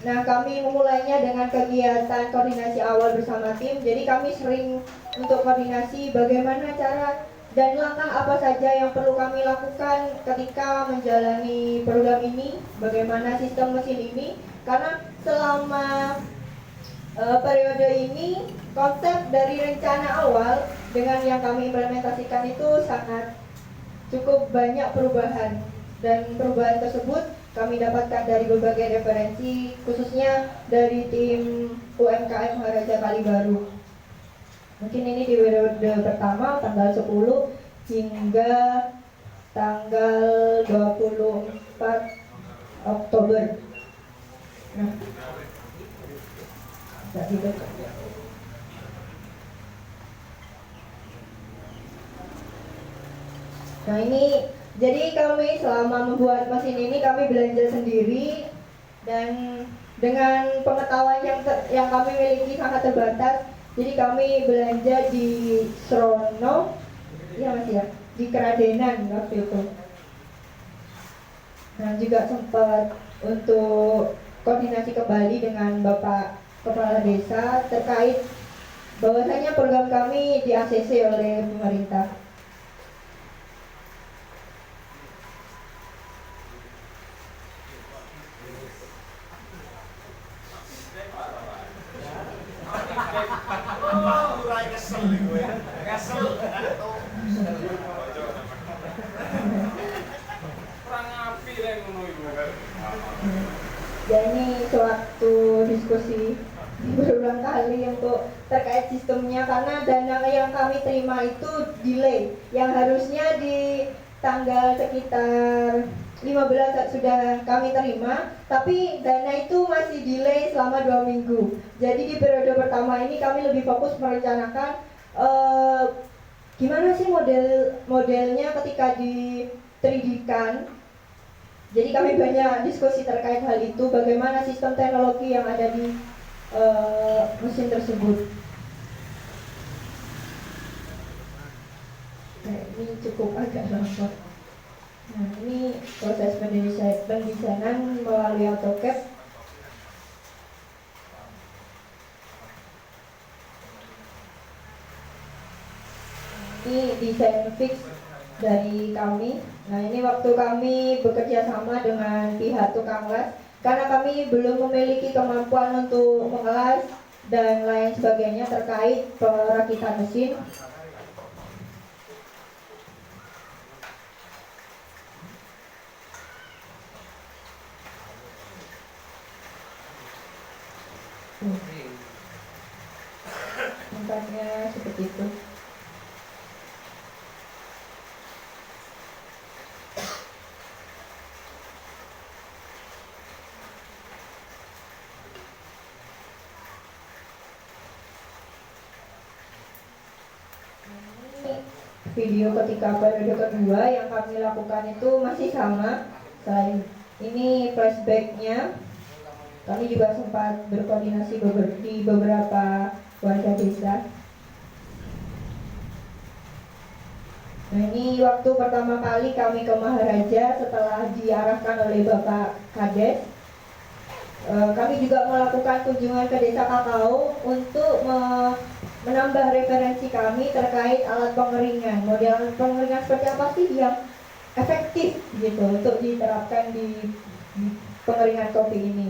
Nah, kami memulainya dengan kegiatan koordinasi awal bersama tim. Jadi kami sering untuk koordinasi bagaimana cara dan langkah apa saja yang perlu kami lakukan ketika menjalani program ini, bagaimana sistem mesin ini. Karena selama periode ini, konsep dari rencana awal dengan yang kami implementasikan itu sangat cukup banyak perubahan, dan perubahan tersebut kami dapatkan dari berbagai referensi, khususnya dari tim UMKM Maharaja Kalibaru. Mungkin ini di periode pertama tanggal 10 hingga tanggal 24 Oktober. Nah, gitu. Nah ini, jadi kami selama membuat mesin ini kami belanja sendiri, dan dengan pengetahuan yang kami miliki sangat terbatas, jadi kami belanja di Srono, ya Mas ya, di Keradenan waktu itu. Nah juga sempat untuk koordinasi kembali dengan Bapak Kepala Desa terkait bahwasanya program kami di ACC oleh pemerintah. Ya ini suatu diskusi berulang kali untuk terkait sistemnya, karena dana yang kami terima itu delay, yang harusnya di tanggal sekitar 15 sudah kami terima, tapi dana itu masih delay selama 2 minggu. Jadi di periode pertama ini kami lebih fokus merencanakan gimana sih modelnya ketika di 3D-kan. Jadi kami banyak diskusi terkait hal itu, bagaimana sistem teknologi yang ada di mesin tersebut. Nah, ini cukup agak lama. Nah, ini proses pendesainan melalui AutoCAD. Ini desain fix dari kami. Nah ini waktu kami bekerja sama dengan pihak tukang las, karena kami belum memiliki kemampuan untuk mengelas dan lain sebagainya terkait perakitan mesin. Tempatnya seperti itu. Video ketika periode kedua yang kami lakukan itu masih sama. Selain ini flashbacknya, kami juga sempat berkoordinasi di beberapa warga desa. Nah ini waktu pertama kali kami ke Maharaja setelah diarahkan oleh Bapak Kades. Kami juga melakukan kunjungan ke desa Kakao untuk menambah referensi kami terkait alat pengeringan. Model pengeringan seperti apa sih yang efektif gitu untuk diterapkan di pengeringan kopi ini.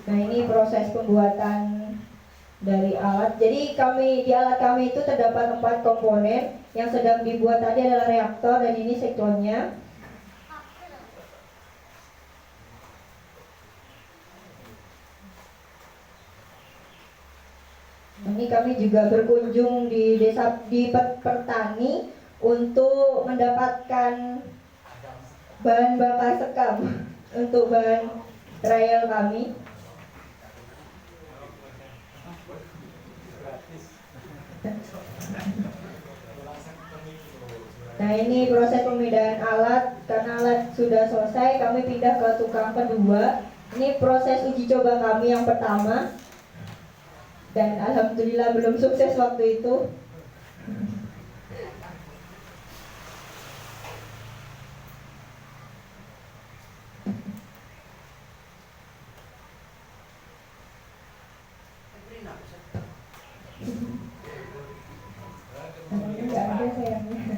Nah ini proses pembuatan dari alat. Jadi di alat kami itu terdapat 4 komponen. Yang sedang dibuat tadi adalah reaktor, dan ini siklonnya. Ini kami juga berkunjung di desa di petani untuk mendapatkan bahan bakar sekam untuk bahan trial kami. Nah ini proses pemindahan alat. Karena alat sudah selesai, kami pindah ke tukang kedua. Ini proses uji coba kami yang pertama, dan alhamdulillah belum sukses waktu itu. Enggak ada sayangnya.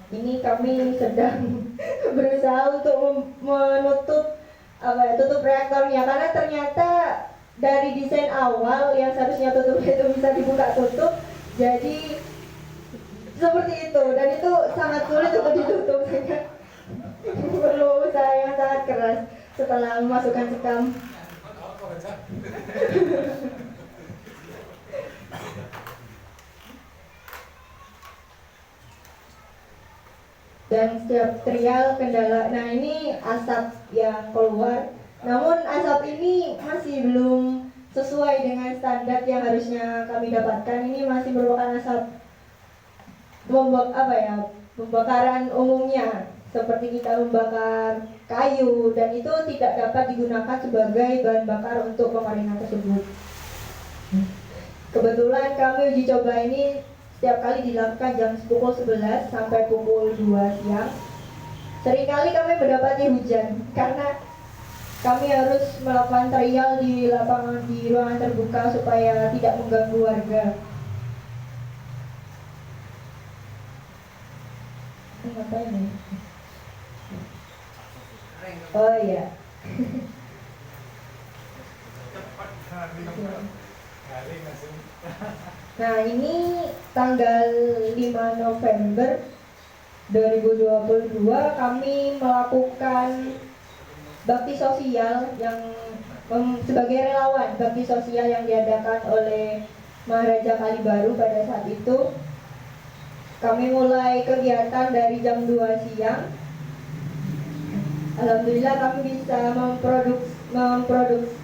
Ini kami sedang berusaha untuk menutup tutup reaktornya, karena ternyata dari desain awal yang seharusnya tutupnya itu bisa dibuka tutup, jadi seperti itu, dan itu sangat sulit untuk ditutup, sehingga perlu usaha yang sangat keras setelah memasukkan sekam. Dan setiap trial kendala, nah ini asap yang keluar, namun asap ini masih belum sesuai dengan standar yang harusnya kami dapatkan. Ini masih merupakan asap pembakaran umumnya, seperti kita membakar kayu, dan itu tidak dapat digunakan sebagai bahan bakar untuk pengeringan tersebut. Kebetulan kami uji coba ini setiap kali dilakukan jam pukul 11 sampai pukul 2 siang. Seringkali kami mendapati hujan karena kami harus melakukan trial di lapangan, di ruangan terbuka supaya tidak mengganggu warga. Ngapain nih? Oh iya. Nah, ini tanggal 5 November 2022 kami melakukan bakti sosial yang sebagai relawan bakti sosial yang diadakan oleh Maharaja Kalibaru pada saat itu. Kami mulai kegiatan dari jam 2 siang. Alhamdulillah kami bisa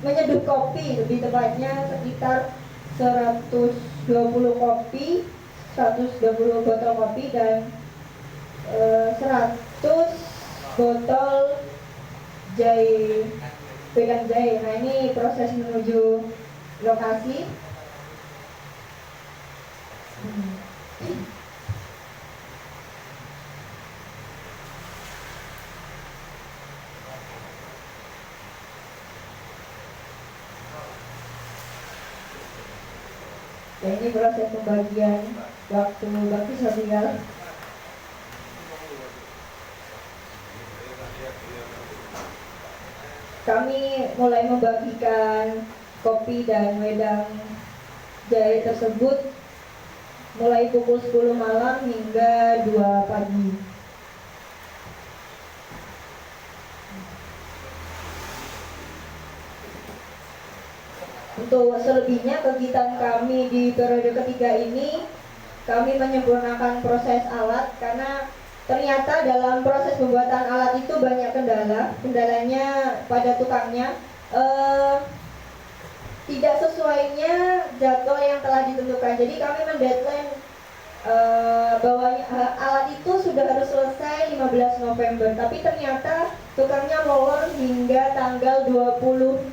menyeduh kopi, lebih tepatnya sekitar 120 kopi, 120 botol kopi, dan 100 botol jahe, wedang jahe. Nah, ini proses menuju lokasi. Dan ini proses pembagian waktu bakti sosial. Kami mulai membagikan kopi dan wedang jahe tersebut mulai pukul 10 malam hingga 2 pagi. Untuk selebihnya kegiatan kami di periode ketiga ini, kami menyempurnakan proses alat karena ternyata dalam proses pembuatan alat itu banyak kendala. Kendalanya pada tukangnya, tidak sesuainya jadwal yang telah ditentukan. Jadi kami mendeadline bahwa alat itu sudah harus selesai 15 November, tapi ternyata tukangnya molor hingga tanggal 25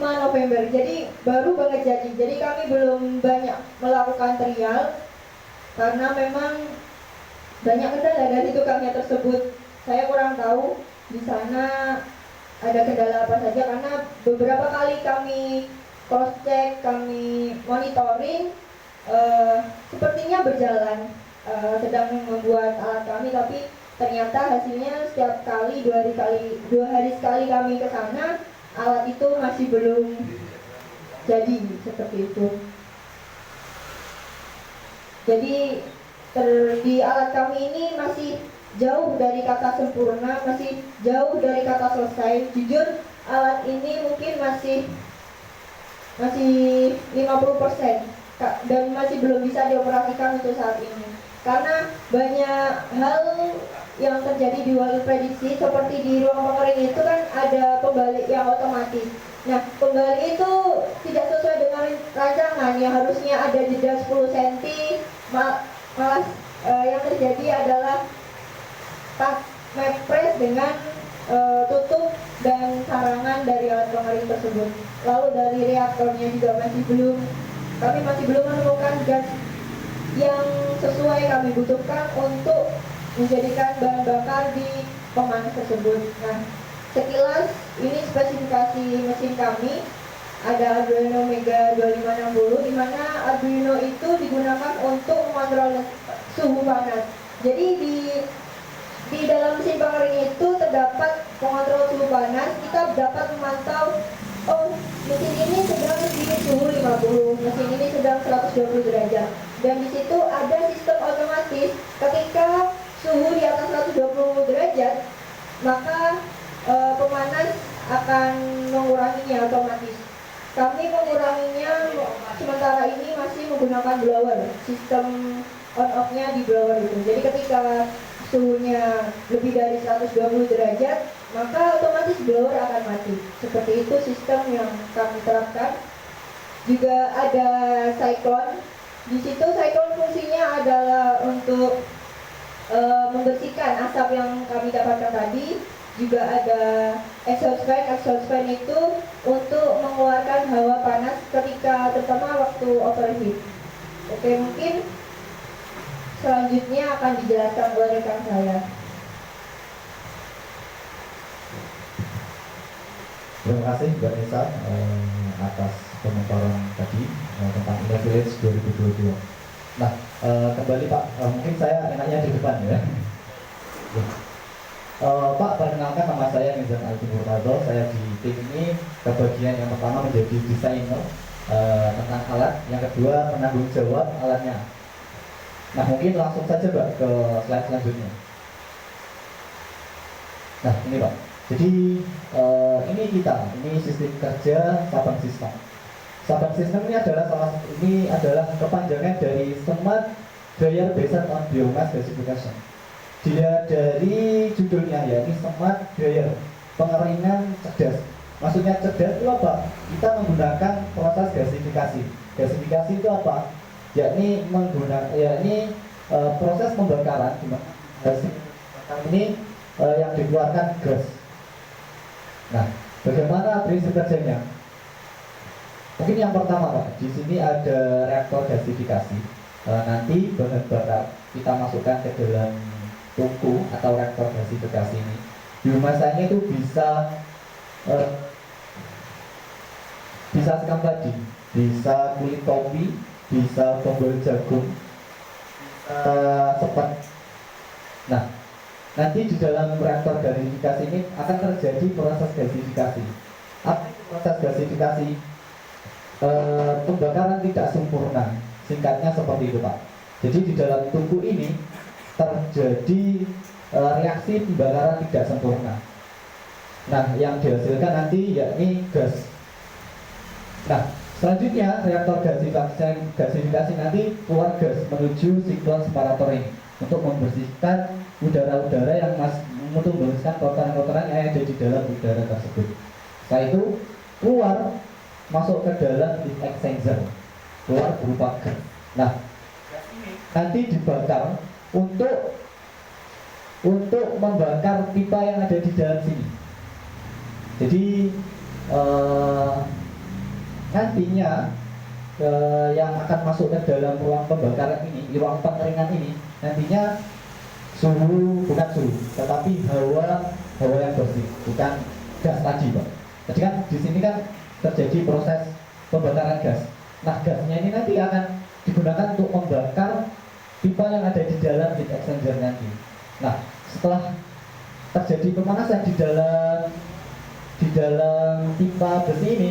November, jadi baru banget jadi kami belum banyak melakukan trial karena memang banyak kendala dari tukangnya tersebut. Saya kurang tahu di sana ada kendala apa saja, karena beberapa kali kami cross check, kami monitoring, sepertinya berjalan, sedang membuat alat kami, tapi ternyata hasilnya setiap kali 2 hari sekali kami ke sana, alat itu masih belum jadi, seperti itu. Jadi di alat kami ini masih jauh dari kata sempurna, masih jauh dari kata selesai. Jujur alat ini mungkin masih 50% dan masih belum bisa dioperasikan untuk saat ini, karena banyak hal yang terjadi di luar prediksi. Seperti di ruang pengering itu kan ada pembalik yang otomatis. Nah, pembalik itu tidak sesuai dengan rancangan, yang harusnya ada jeda 10 cm, malah yang terjadi adalah pas mepres dengan tutup dan sarangan dari alat pengering tersebut. Lalu dari reaktornya juga kami masih belum menemukan gas yang sesuai kami butuhkan untuk menjadikan bahan bakar di pemanas tersebut. Nah, sekilas ini spesifikasi mesin kami. Ada Arduino Mega 2560, di mana Arduino itu digunakan untuk mengontrol suhu panas. Jadi di dalam mesin pengering itu terdapat mengontrol suhu panas, kita dapat memantau, oh mesin ini sedang di suhu 50, mesin ini sedang 120 derajat. Dan di situ ada sistem otomatis ketika suhu di atas 120 derajat, maka pemanas akan menguranginya otomatis. Kami menguranginya sementara ini masih menggunakan blower, sistem on-off-nya di blower itu. Jadi ketika suhunya lebih dari 120 derajat, maka otomatis blower akan mati. Seperti itu sistem yang kami terapkan. Juga ada cyclone. Di situ cyclone fungsinya adalah untuk membersihkan asap yang kami dapatkan tadi. Juga ada exhaust fan itu untuk mengeluarkan hawa panas ketika terutama waktu overheat. Oke, mungkin selanjutnya akan dijelaskan oleh rekan saya. Terima kasih Mbak Nisa atas pemaparan tadi tentang Indah Village 2022. Nah, kembali Pak, mungkin saya enaknya di depan ya. Pak, perkenalkan nama saya Nizam Alvin Murtado. Saya di tim ini kebagian yang pertama menjadi desainer tentang alat, yang kedua penanggung jawab alatnya. Nah, mungkin langsung saja Pak ke slide selanjutnya. Nah, ini Pak. Jadi ini sistem kerja Sabang System. Sabang System ini adalah kepanjangan dari Smart Dryer Based on Biomass Gasification. Dia dari judulnya ya, ini Smart Dryer, pengeringan cerdas. Maksudnya cerdas itu apa? Kita menggunakan proses gasifikasi. Gasifikasi itu apa? Yakni proses pembakaran di mana ini yang dikeluarkan gas. Nah, bagaimana prinsip kerjanya? Mungkin yang pertama Pak, di sini ada reaktor gasifikasi. Nanti bahan bakar kita masukkan ke dalam tungku atau reaktor gasifikasi ini. Biomasanya itu bisa sekam tadi, bisa kulit kopi, bisa tombol jagung, bisa sepat. Nah, nanti di dalam reaktor gasifikasi ini akan terjadi proses gasifikasi. Apa itu proses gasifikasi? Pembakaran tidak sempurna, singkatnya seperti itu Pak. Jadi di dalam tungku ini terjadi reaksi pembakaran tidak sempurna. Nah, yang dihasilkan nanti yakni gas. Nah, selanjutnya reaktor gasifikasi nanti keluar gas menuju siklon separator ini untuk membersihkan udara-udara yang untuk membersihkan kotoran-kotoran yang ada di dalam udara tersebut. Setelah itu keluar masuk ke dalam heat exchanger, keluar berupa gas. Nah, nanti dibakar untuk membakar pipa yang ada di dalam sini. Jadi nantinya yang akan masuk ke dalam ruang pembakaran ini, ruang pengeringan ini, nantinya bukan suhu, tetapi hawa yang bersih, bukan gas tadi Pak. Jadi kan di sini kan terjadi proses pembakaran gas. Nah, gasnya ini nanti akan digunakan untuk membakar pipa yang ada di dalam heat exchanger nanti. Nah, setelah terjadi pemanasan di dalam pipa besi ini,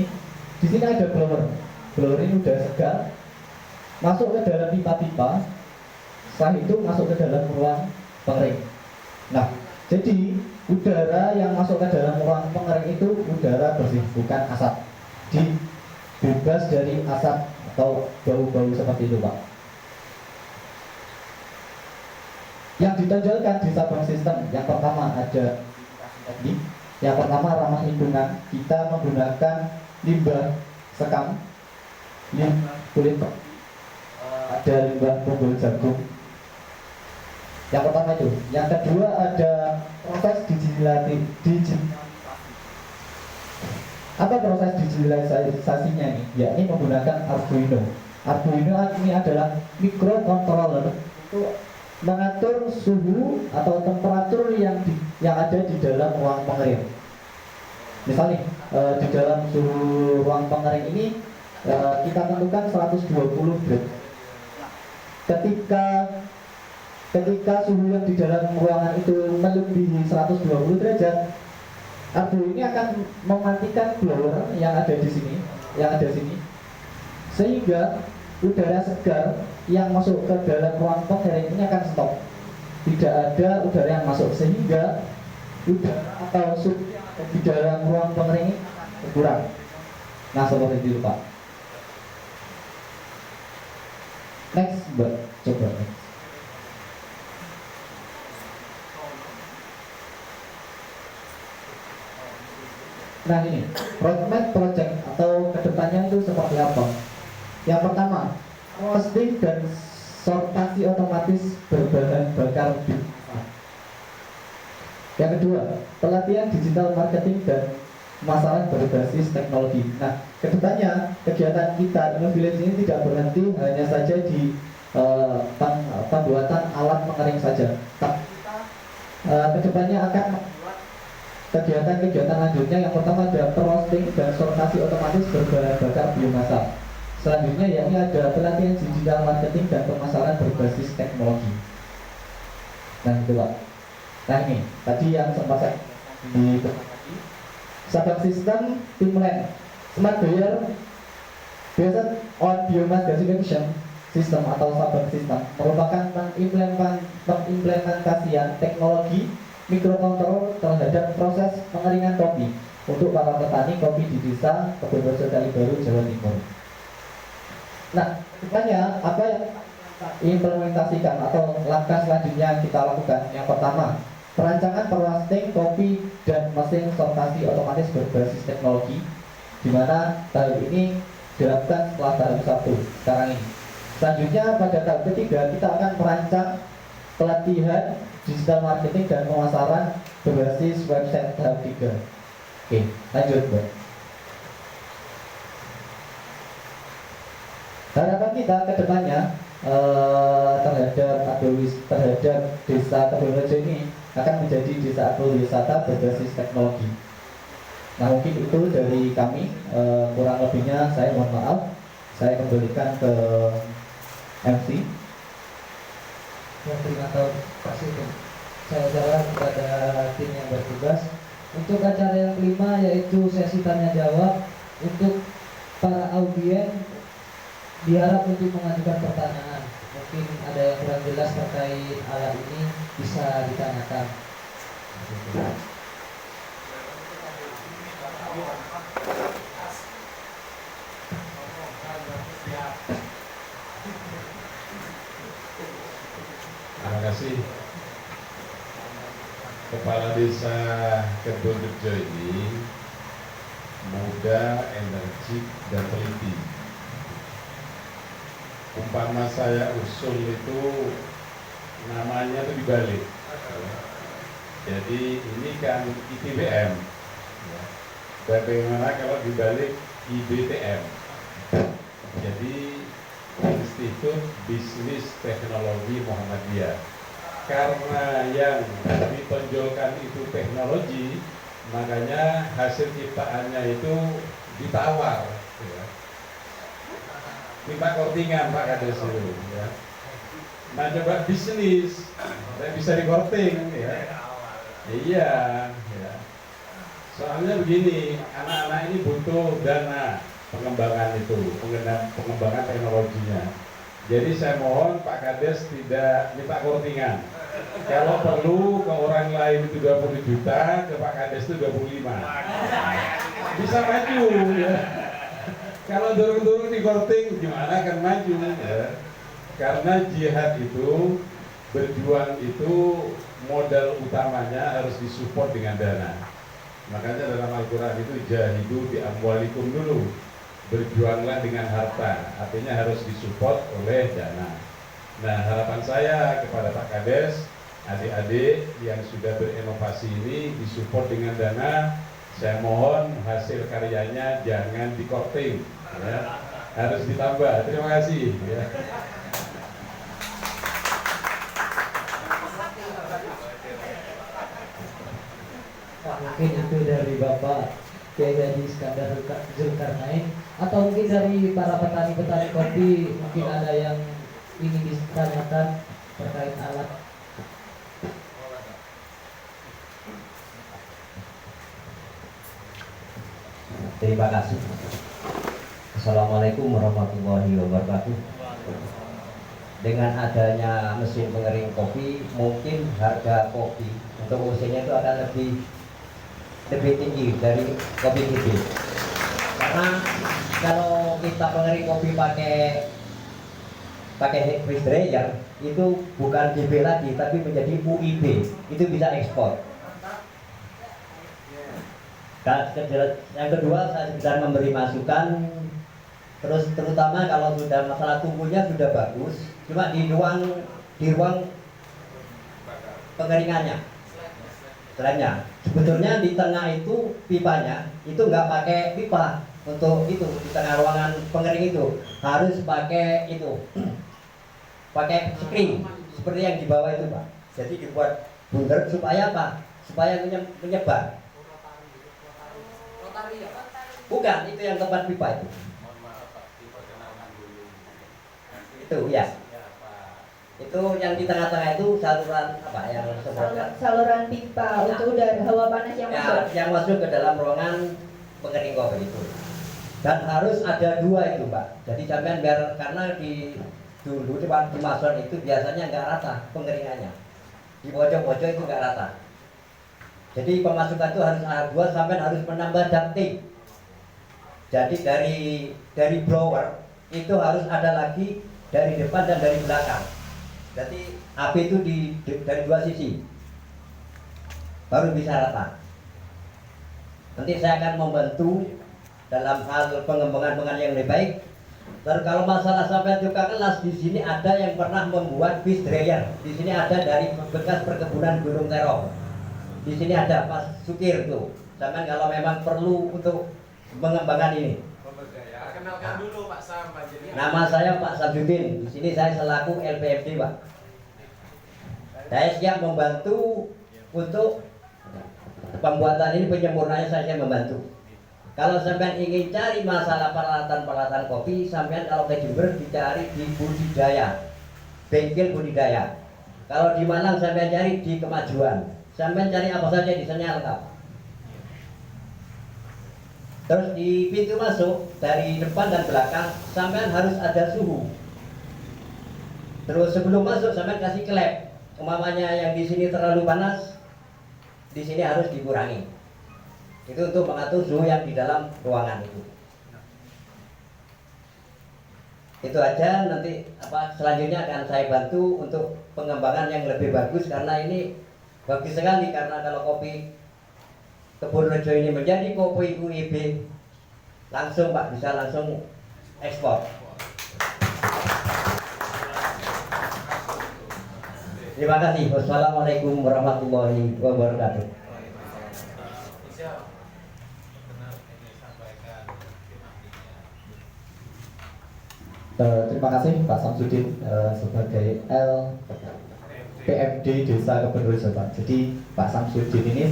di sini ada blower. Blower ini udah segar, masuk ke dalam pipa-pipa. Setelah itu masuk ke dalam ruang pengering. Nah, jadi udara yang masuk ke dalam ruang pengering itu udara bersih, bukan asap. Bebas dari asap atau bau-bau seperti itu Pak. Yang ditonjolkan di Sabang System, yang pertama ada tadi, yang pertama ramah lingkungan. Kita menggunakan limbah sekam, limbah kulit kopi, ada limbah tombol jagung. Yang pertama itu. Yang kedua ada proses digitalisasi. Apa proses digitalisasinya ini? Yakni menggunakan Arduino. Arduino ini adalah microcontroller untuk mengatur suhu atau temperatur yang ada di dalam ruang pengering. Misalnya di dalam suhu ruang pengering ini kita tentukan 120 derajat. Ketika suhu yang di dalam ruangan itu melebihi 120 derajat, Arduino ini akan mematikan blower yang ada di sini, sehingga udara segar yang masuk ke dalam ruang pengering ini akan stop. Tidak ada udara yang masuk, sehingga udara atau suhu di dalam ruang pengering ini berkurang. Nah, seperti itu Pak. Next, Mbak, coba next. Nah ini, roadmap project atau kedepannya itu seperti apa? Yang pertama, roasting dan sortasi otomatis berbahan bakar biomasa. Yang kedua, pelatihan digital marketing dan pemasaran berbasis teknologi. Nah, kedepannya kegiatan kita InnoVillage ini tidak berhenti hanya saja di pembuatan alat pengering saja. Kedepannya akan kegiatan-kegiatan lanjutnya. Yang pertama ada roasting dan sortasi otomatis berbahan bakar biomasa. Selanjutnya yakni ada pelatihan digital marketing dan pemasaran berbasis teknologi. Nah itu Pak. Nah ini tadi yang sempat saya di Sabang System Timland Smart Buyer Based on Biomass Gasification System atau Sabang System merupakan pengimplementasian teknologi mikrokontrol terhadap proses pengeringan kopi untuk para petani kopi di desa Kebonrejo Kalibaru, Jawa Timur. Nah, kedepannya apa yang implementasikan atau langkah selanjutnya yang kita lakukan? Yang pertama, perancangan roasting kopi dan mesin sortasi otomatis berbasis teknologi, di mana tahap ini dilakukan setelah tahap 1 sekarang ini. Selanjutnya pada tahap ketiga kita akan merancang pelatihan digital marketing dan pemasaran berbasis website tahap 3. Oke, lanjut Mbak. Harapan kita ke depannya terhadap desa Kebonrejo ini akan menjadi desa agrowisata berbasis teknologi. Nah mungkin itu dari kami, kurang lebihnya saya mohon maaf. Saya kembalikan ke MC. Terima kasih. Saya ucapkan kepada tim yang bertugas untuk acara yang kelima, yaitu sesi tanya jawab. Untuk para audien diharap untuk mengajukan pertanyaan. Mungkin ada yang kurang jelas terkait alat ini, bisa ditanyakan. Terima kasih. Kepala Desa Kebonrejo ini muda, energik, dan teliti. Umpama saya usul itu namanya itu dibalik. Jadi ini kan ITBM. Bagaimana kalau dibalik IBTM? Jadi Institut Bisnis Teknologi Muhammadiyah. Karena yang ditonjolkan itu teknologi, makanya hasil ciptaannya itu ditawar. Ya. Minta kortingan Pak Kades itu. Ya. Nah coba bisnis, saya bisa dikorting. Ya. Iya. Ya. Soalnya begini, anak-anak ini butuh dana pengembangan itu, pengembangan teknologinya. Jadi saya mohon Pak Kades tidak minta kortingan. Kalau perlu ke orang lain itu 20 juta, ke Pak Kades itu 25. Bisa maju ya. Kalau dorong-dorong di korting gimana akan maju ya. Karena jihad itu, berjuang itu modal utamanya harus disupport dengan dana. Makanya dalam Al-Quran itu jahidu bi amwalikum dulu. Berjuanglah dengan harta, artinya harus disupport oleh dana. Nah harapan saya kepada Pak Kades, adik-adik yang sudah berinovasi ini disupport dengan dana. Saya mohon hasil karyanya jangan dikorting, ya. Harus ditambah. Terima kasih. Ya. Mungkin itu dari Bapak Kiai Haji Iskandar Zulkarnain, atau mungkin dari para petani-petani kopi, mungkin ada yang ingin ditanyakan terkait alat. Terima kasih. Assalamualaikum warahmatullahi wabarakatuh. Dengan adanya mesin pengering kopi, mungkin harga kopi untuk mesinnya itu akan lebih tinggi dari kopi gede. Karena kalau kita pengering kopi pakai freeze dryer itu bukan GB lagi tapi menjadi UIB, itu bisa ekspor. Yang kedua, saya sedang memberi masukan, terus terutama kalau sudah masalah tungkunya sudah bagus, cuma di ruang pengeringannya, selainnya sebetulnya di tengah itu pipanya itu nggak pakai pipa untuk itu, di tengah ruangan pengering itu harus pakai itu pakai screen seperti yang di bawah itu Pak. Jadi dibuat bundar supaya apa? Supaya menyebar. Bukan, itu yang tempat pipa itu. Itu ya. Itu yang di tengah-tengah itu saluran apa yang saluran pipa untuk udara hawa panas yang masuk. Yang masuk ke dalam ruangan pengering kopi itu. Dan harus ada dua itu Pak. Jadi sampean biar karena dulu di Mason itu biasanya nggak rata pengeringannya, di pojok-pojok itu nggak rata. Jadi pemasukan itu harus ada dua, sampai harus menambah ducting. Jadi dari blower itu harus ada lagi dari depan dan dari belakang. Jadi api itu dari dua sisi baru bisa rata. Nanti saya akan membantu dalam hal pengembangan yang lebih baik. Terus kalau masalah sampai tukang kelas, di sini ada yang pernah membuat fish dryer. Di sini ada dari bekas perkebunan Gunung Terong. Di sini ada Pak Sukir tuh. Sampai kalau memang perlu untuk mengembangkan ini. Kenalkan dulu Pak Sam. Nama saya Pak Samsudin. Di sini saya selaku LPFD Pak. Saya siap membantu untuk pembuatan ini, penyempurnaannya saya siap membantu. Kalau sampean ingin cari masalah peralatan kopi, sampean kalau ke Jember dicari di budidaya, bengkel budidaya. Kalau di Malang sampean cari di Kemajuan. Sampean cari apa saja di sana lengkap. Terus di pintu masuk dari depan dan belakang sampean harus ada suhu. Terus sebelum masuk sampean kasih klep. Umpamanya yang di sini terlalu panas, di sini harus dikurangi. Itu untuk mengatur suhu yang di dalam ruangan itu. Itu aja, nanti selanjutnya akan saya bantu untuk pengembangan yang lebih bagus, karena ini bagus sekali. Karena kalau kopi Kebun Rejo ini menjadi kopi UIB, langsung Pak bisa langsung ekspor. Terima kasih. Wassalamualaikum warahmatullahi wabarakatuh. Terima kasih Pak Samsudin sebagai LPMD Desa Kebun Rejo Pak. Jadi Pak Samsudin ini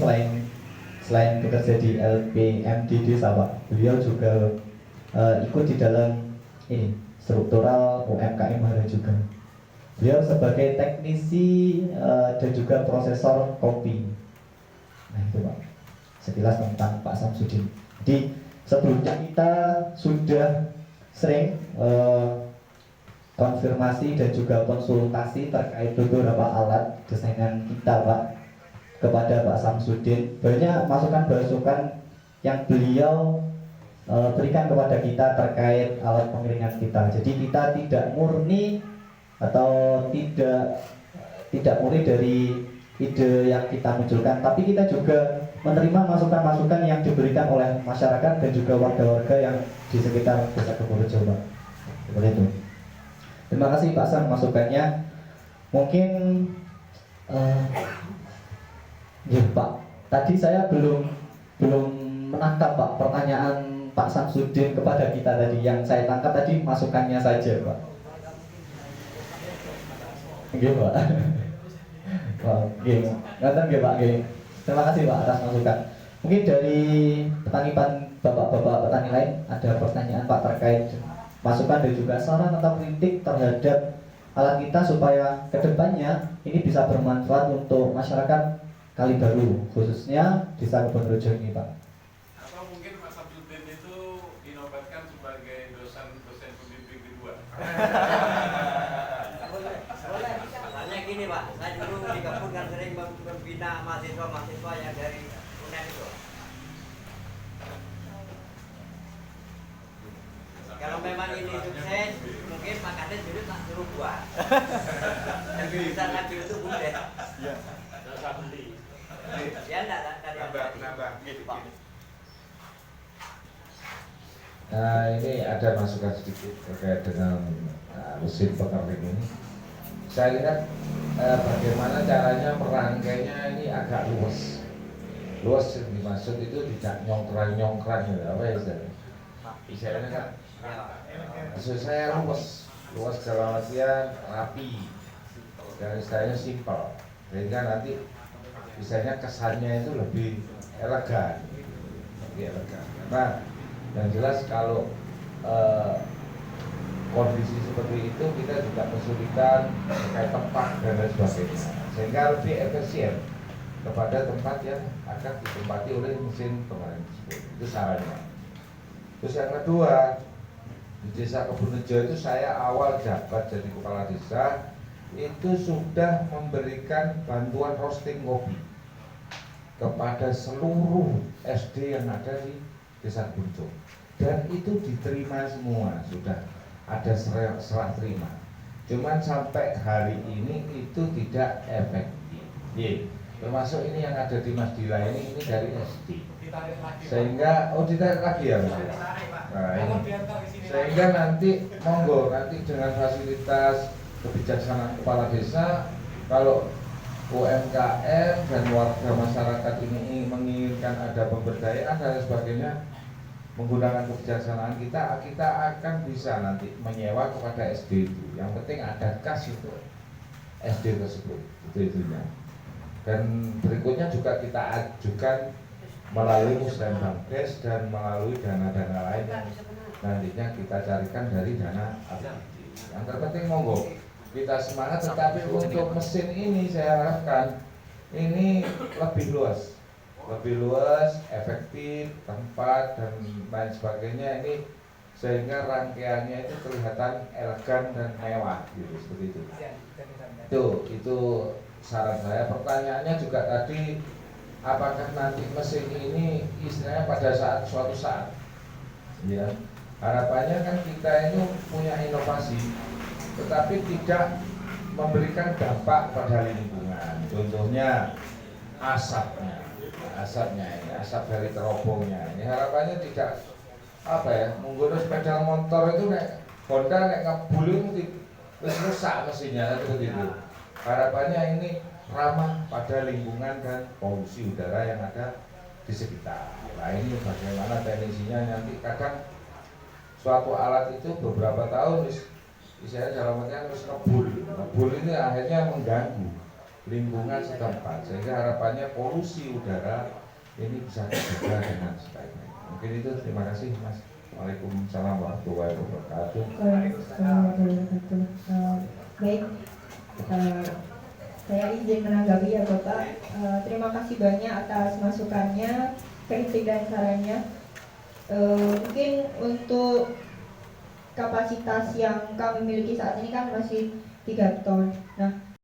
selain bekerja di LPMD Desa Pak, beliau juga ikut di dalam ini struktural UMKM Mahara juga. Beliau sebagai teknisi dan juga prosesor kopi. Nah itu Pak, sekilas tentang Pak Samsudin. Jadi sebelumnya kita sudah sering konfirmasi dan juga konsultasi terkait beberapa alat desainan kita Pak kepada Pak Samsudin. Banyak masukan-masukan yang beliau berikan kepada kita terkait alat pengeringan kita. Jadi kita tidak murni atau tidak murni dari ide yang kita munculkan, tapi kita juga menerima masukan-masukan yang diberikan oleh masyarakat dan juga warga-warga yang di sekitar Desa Kebun Rejo Pak. Seperti itu. Terima kasih Pak Sam masukannya. Mungkin ya Pak, tadi saya belum menangkap Pak pertanyaan Pak Samsudin kepada kita tadi. Yang saya tangkap tadi masukannya saja Pak. Oke Pak. Oke, nggak Pak. Terima kasih Pak atas masukan. Mungkin dari bapak-bapak petani lain ada pertanyaan Pak terkait masukan dan juga saran atau kritik terhadap alat kita supaya kedepannya ini bisa bermanfaat untuk masyarakat Kalibaru, khususnya Desa Kebun Rejo ini Pak. Atau mungkin Pak Samsudin itu Soalnya gini Pak, saya dulu di kebun kan sering membina mahasiswa-mahasiswa yang dari UNED itu. Kalau memang ini sukses, mungkin Pak Kades dulu tak suruh buat. Yang bisa ngambil itu boleh. Iya. Saya beli. Ya enggak dari Nambah. Nah, ini ada masukan sedikit terkait dengan mesin pengering ini. Saya lihat bagaimana caranya merangkainya ini agak luas. Luas yang dimaksud itu tidak nyongkrang-nyongkrang gitu, apa ya istilahnya? Istilahnya kan maksud saya luas dalam artian rapi dan istilahnya simpel, sehingga nanti misalnya kesannya itu lebih elegan, Nah, yang jelas kalau kondisi seperti itu kita juga kesulitan terkait tempat dan lain sebagainya, sehingga lebih efisien kepada tempat yang akan ditempati oleh mesin pengering tersebut. Itu sarannya. Terus yang kedua, di Desa Kebunrejo itu saya awal jabat jadi kepala desa itu sudah memberikan bantuan roasting kopi kepada seluruh SD yang ada di Desa Kebunrejo, dan itu diterima semua, sudah ada serah terima. Cuman sampai hari ini itu tidak efektif. Termasuk ini yang ada di Masdila ini dari SD. Sehingga ditarik lagi ya Mas. Nah, ini. Sehingga nanti monggo nanti dengan fasilitas kebijaksanaan kepala desa, kalau UMKM dan warga masyarakat ini menginginkan ada pemberdayaan dan sebagainya, menggunakan kebijaksanaan kita akan bisa nanti menyewa kepada SD itu. Yang penting ada kas itu SD tersebut, itu. Dan berikutnya juga kita ajukan melalui Musrembangdes dan melalui dana-dana lain yang nantinya kita carikan dari dana APBD. Yang terpenting monggo kita semangat, tetapi untuk mesin ini saya harapkan ini lebih luas, efektif, tempat dan lain sebagainya ini, sehingga rangkaiannya itu kelihatan elegan dan mewah gitu, seperti itu. Itu saran saya. Pertanyaannya juga tadi, apakah nanti mesin ini istilahnya pada suatu saat ya, harapannya kan kita ini punya inovasi tetapi tidak memberikan dampak pada lingkungan. Contohnya asapnya ini, asap dari terobongnya ini, harapannya tidak menggunakan sepeda motor itu nek Honda nek ngebul itu rusak mesinnya seperti itu. Harapannya ini ramah pada lingkungan dan polusi udara yang ada di sekitar. Nah, ini bagaimana teknisinya nanti. Kadang suatu alat itu beberapa tahun misalnya dalam artian harus ngebul ini akhirnya mengganggu lingkungan setempat, sehingga harapannya polusi udara ini bisa dijaga dengan sebaik-baiknya. Mungkin itu, terima kasih Mas. Waalaikumsalam warahmatullahi wabarakatuh. Baik, saya izin menanggapi ya Bapak. Terima kasih banyak atas masukannya, kritik dan sarannya. Mungkin untuk kapasitas yang kami miliki saat ini kan masih 3 ton. Nah,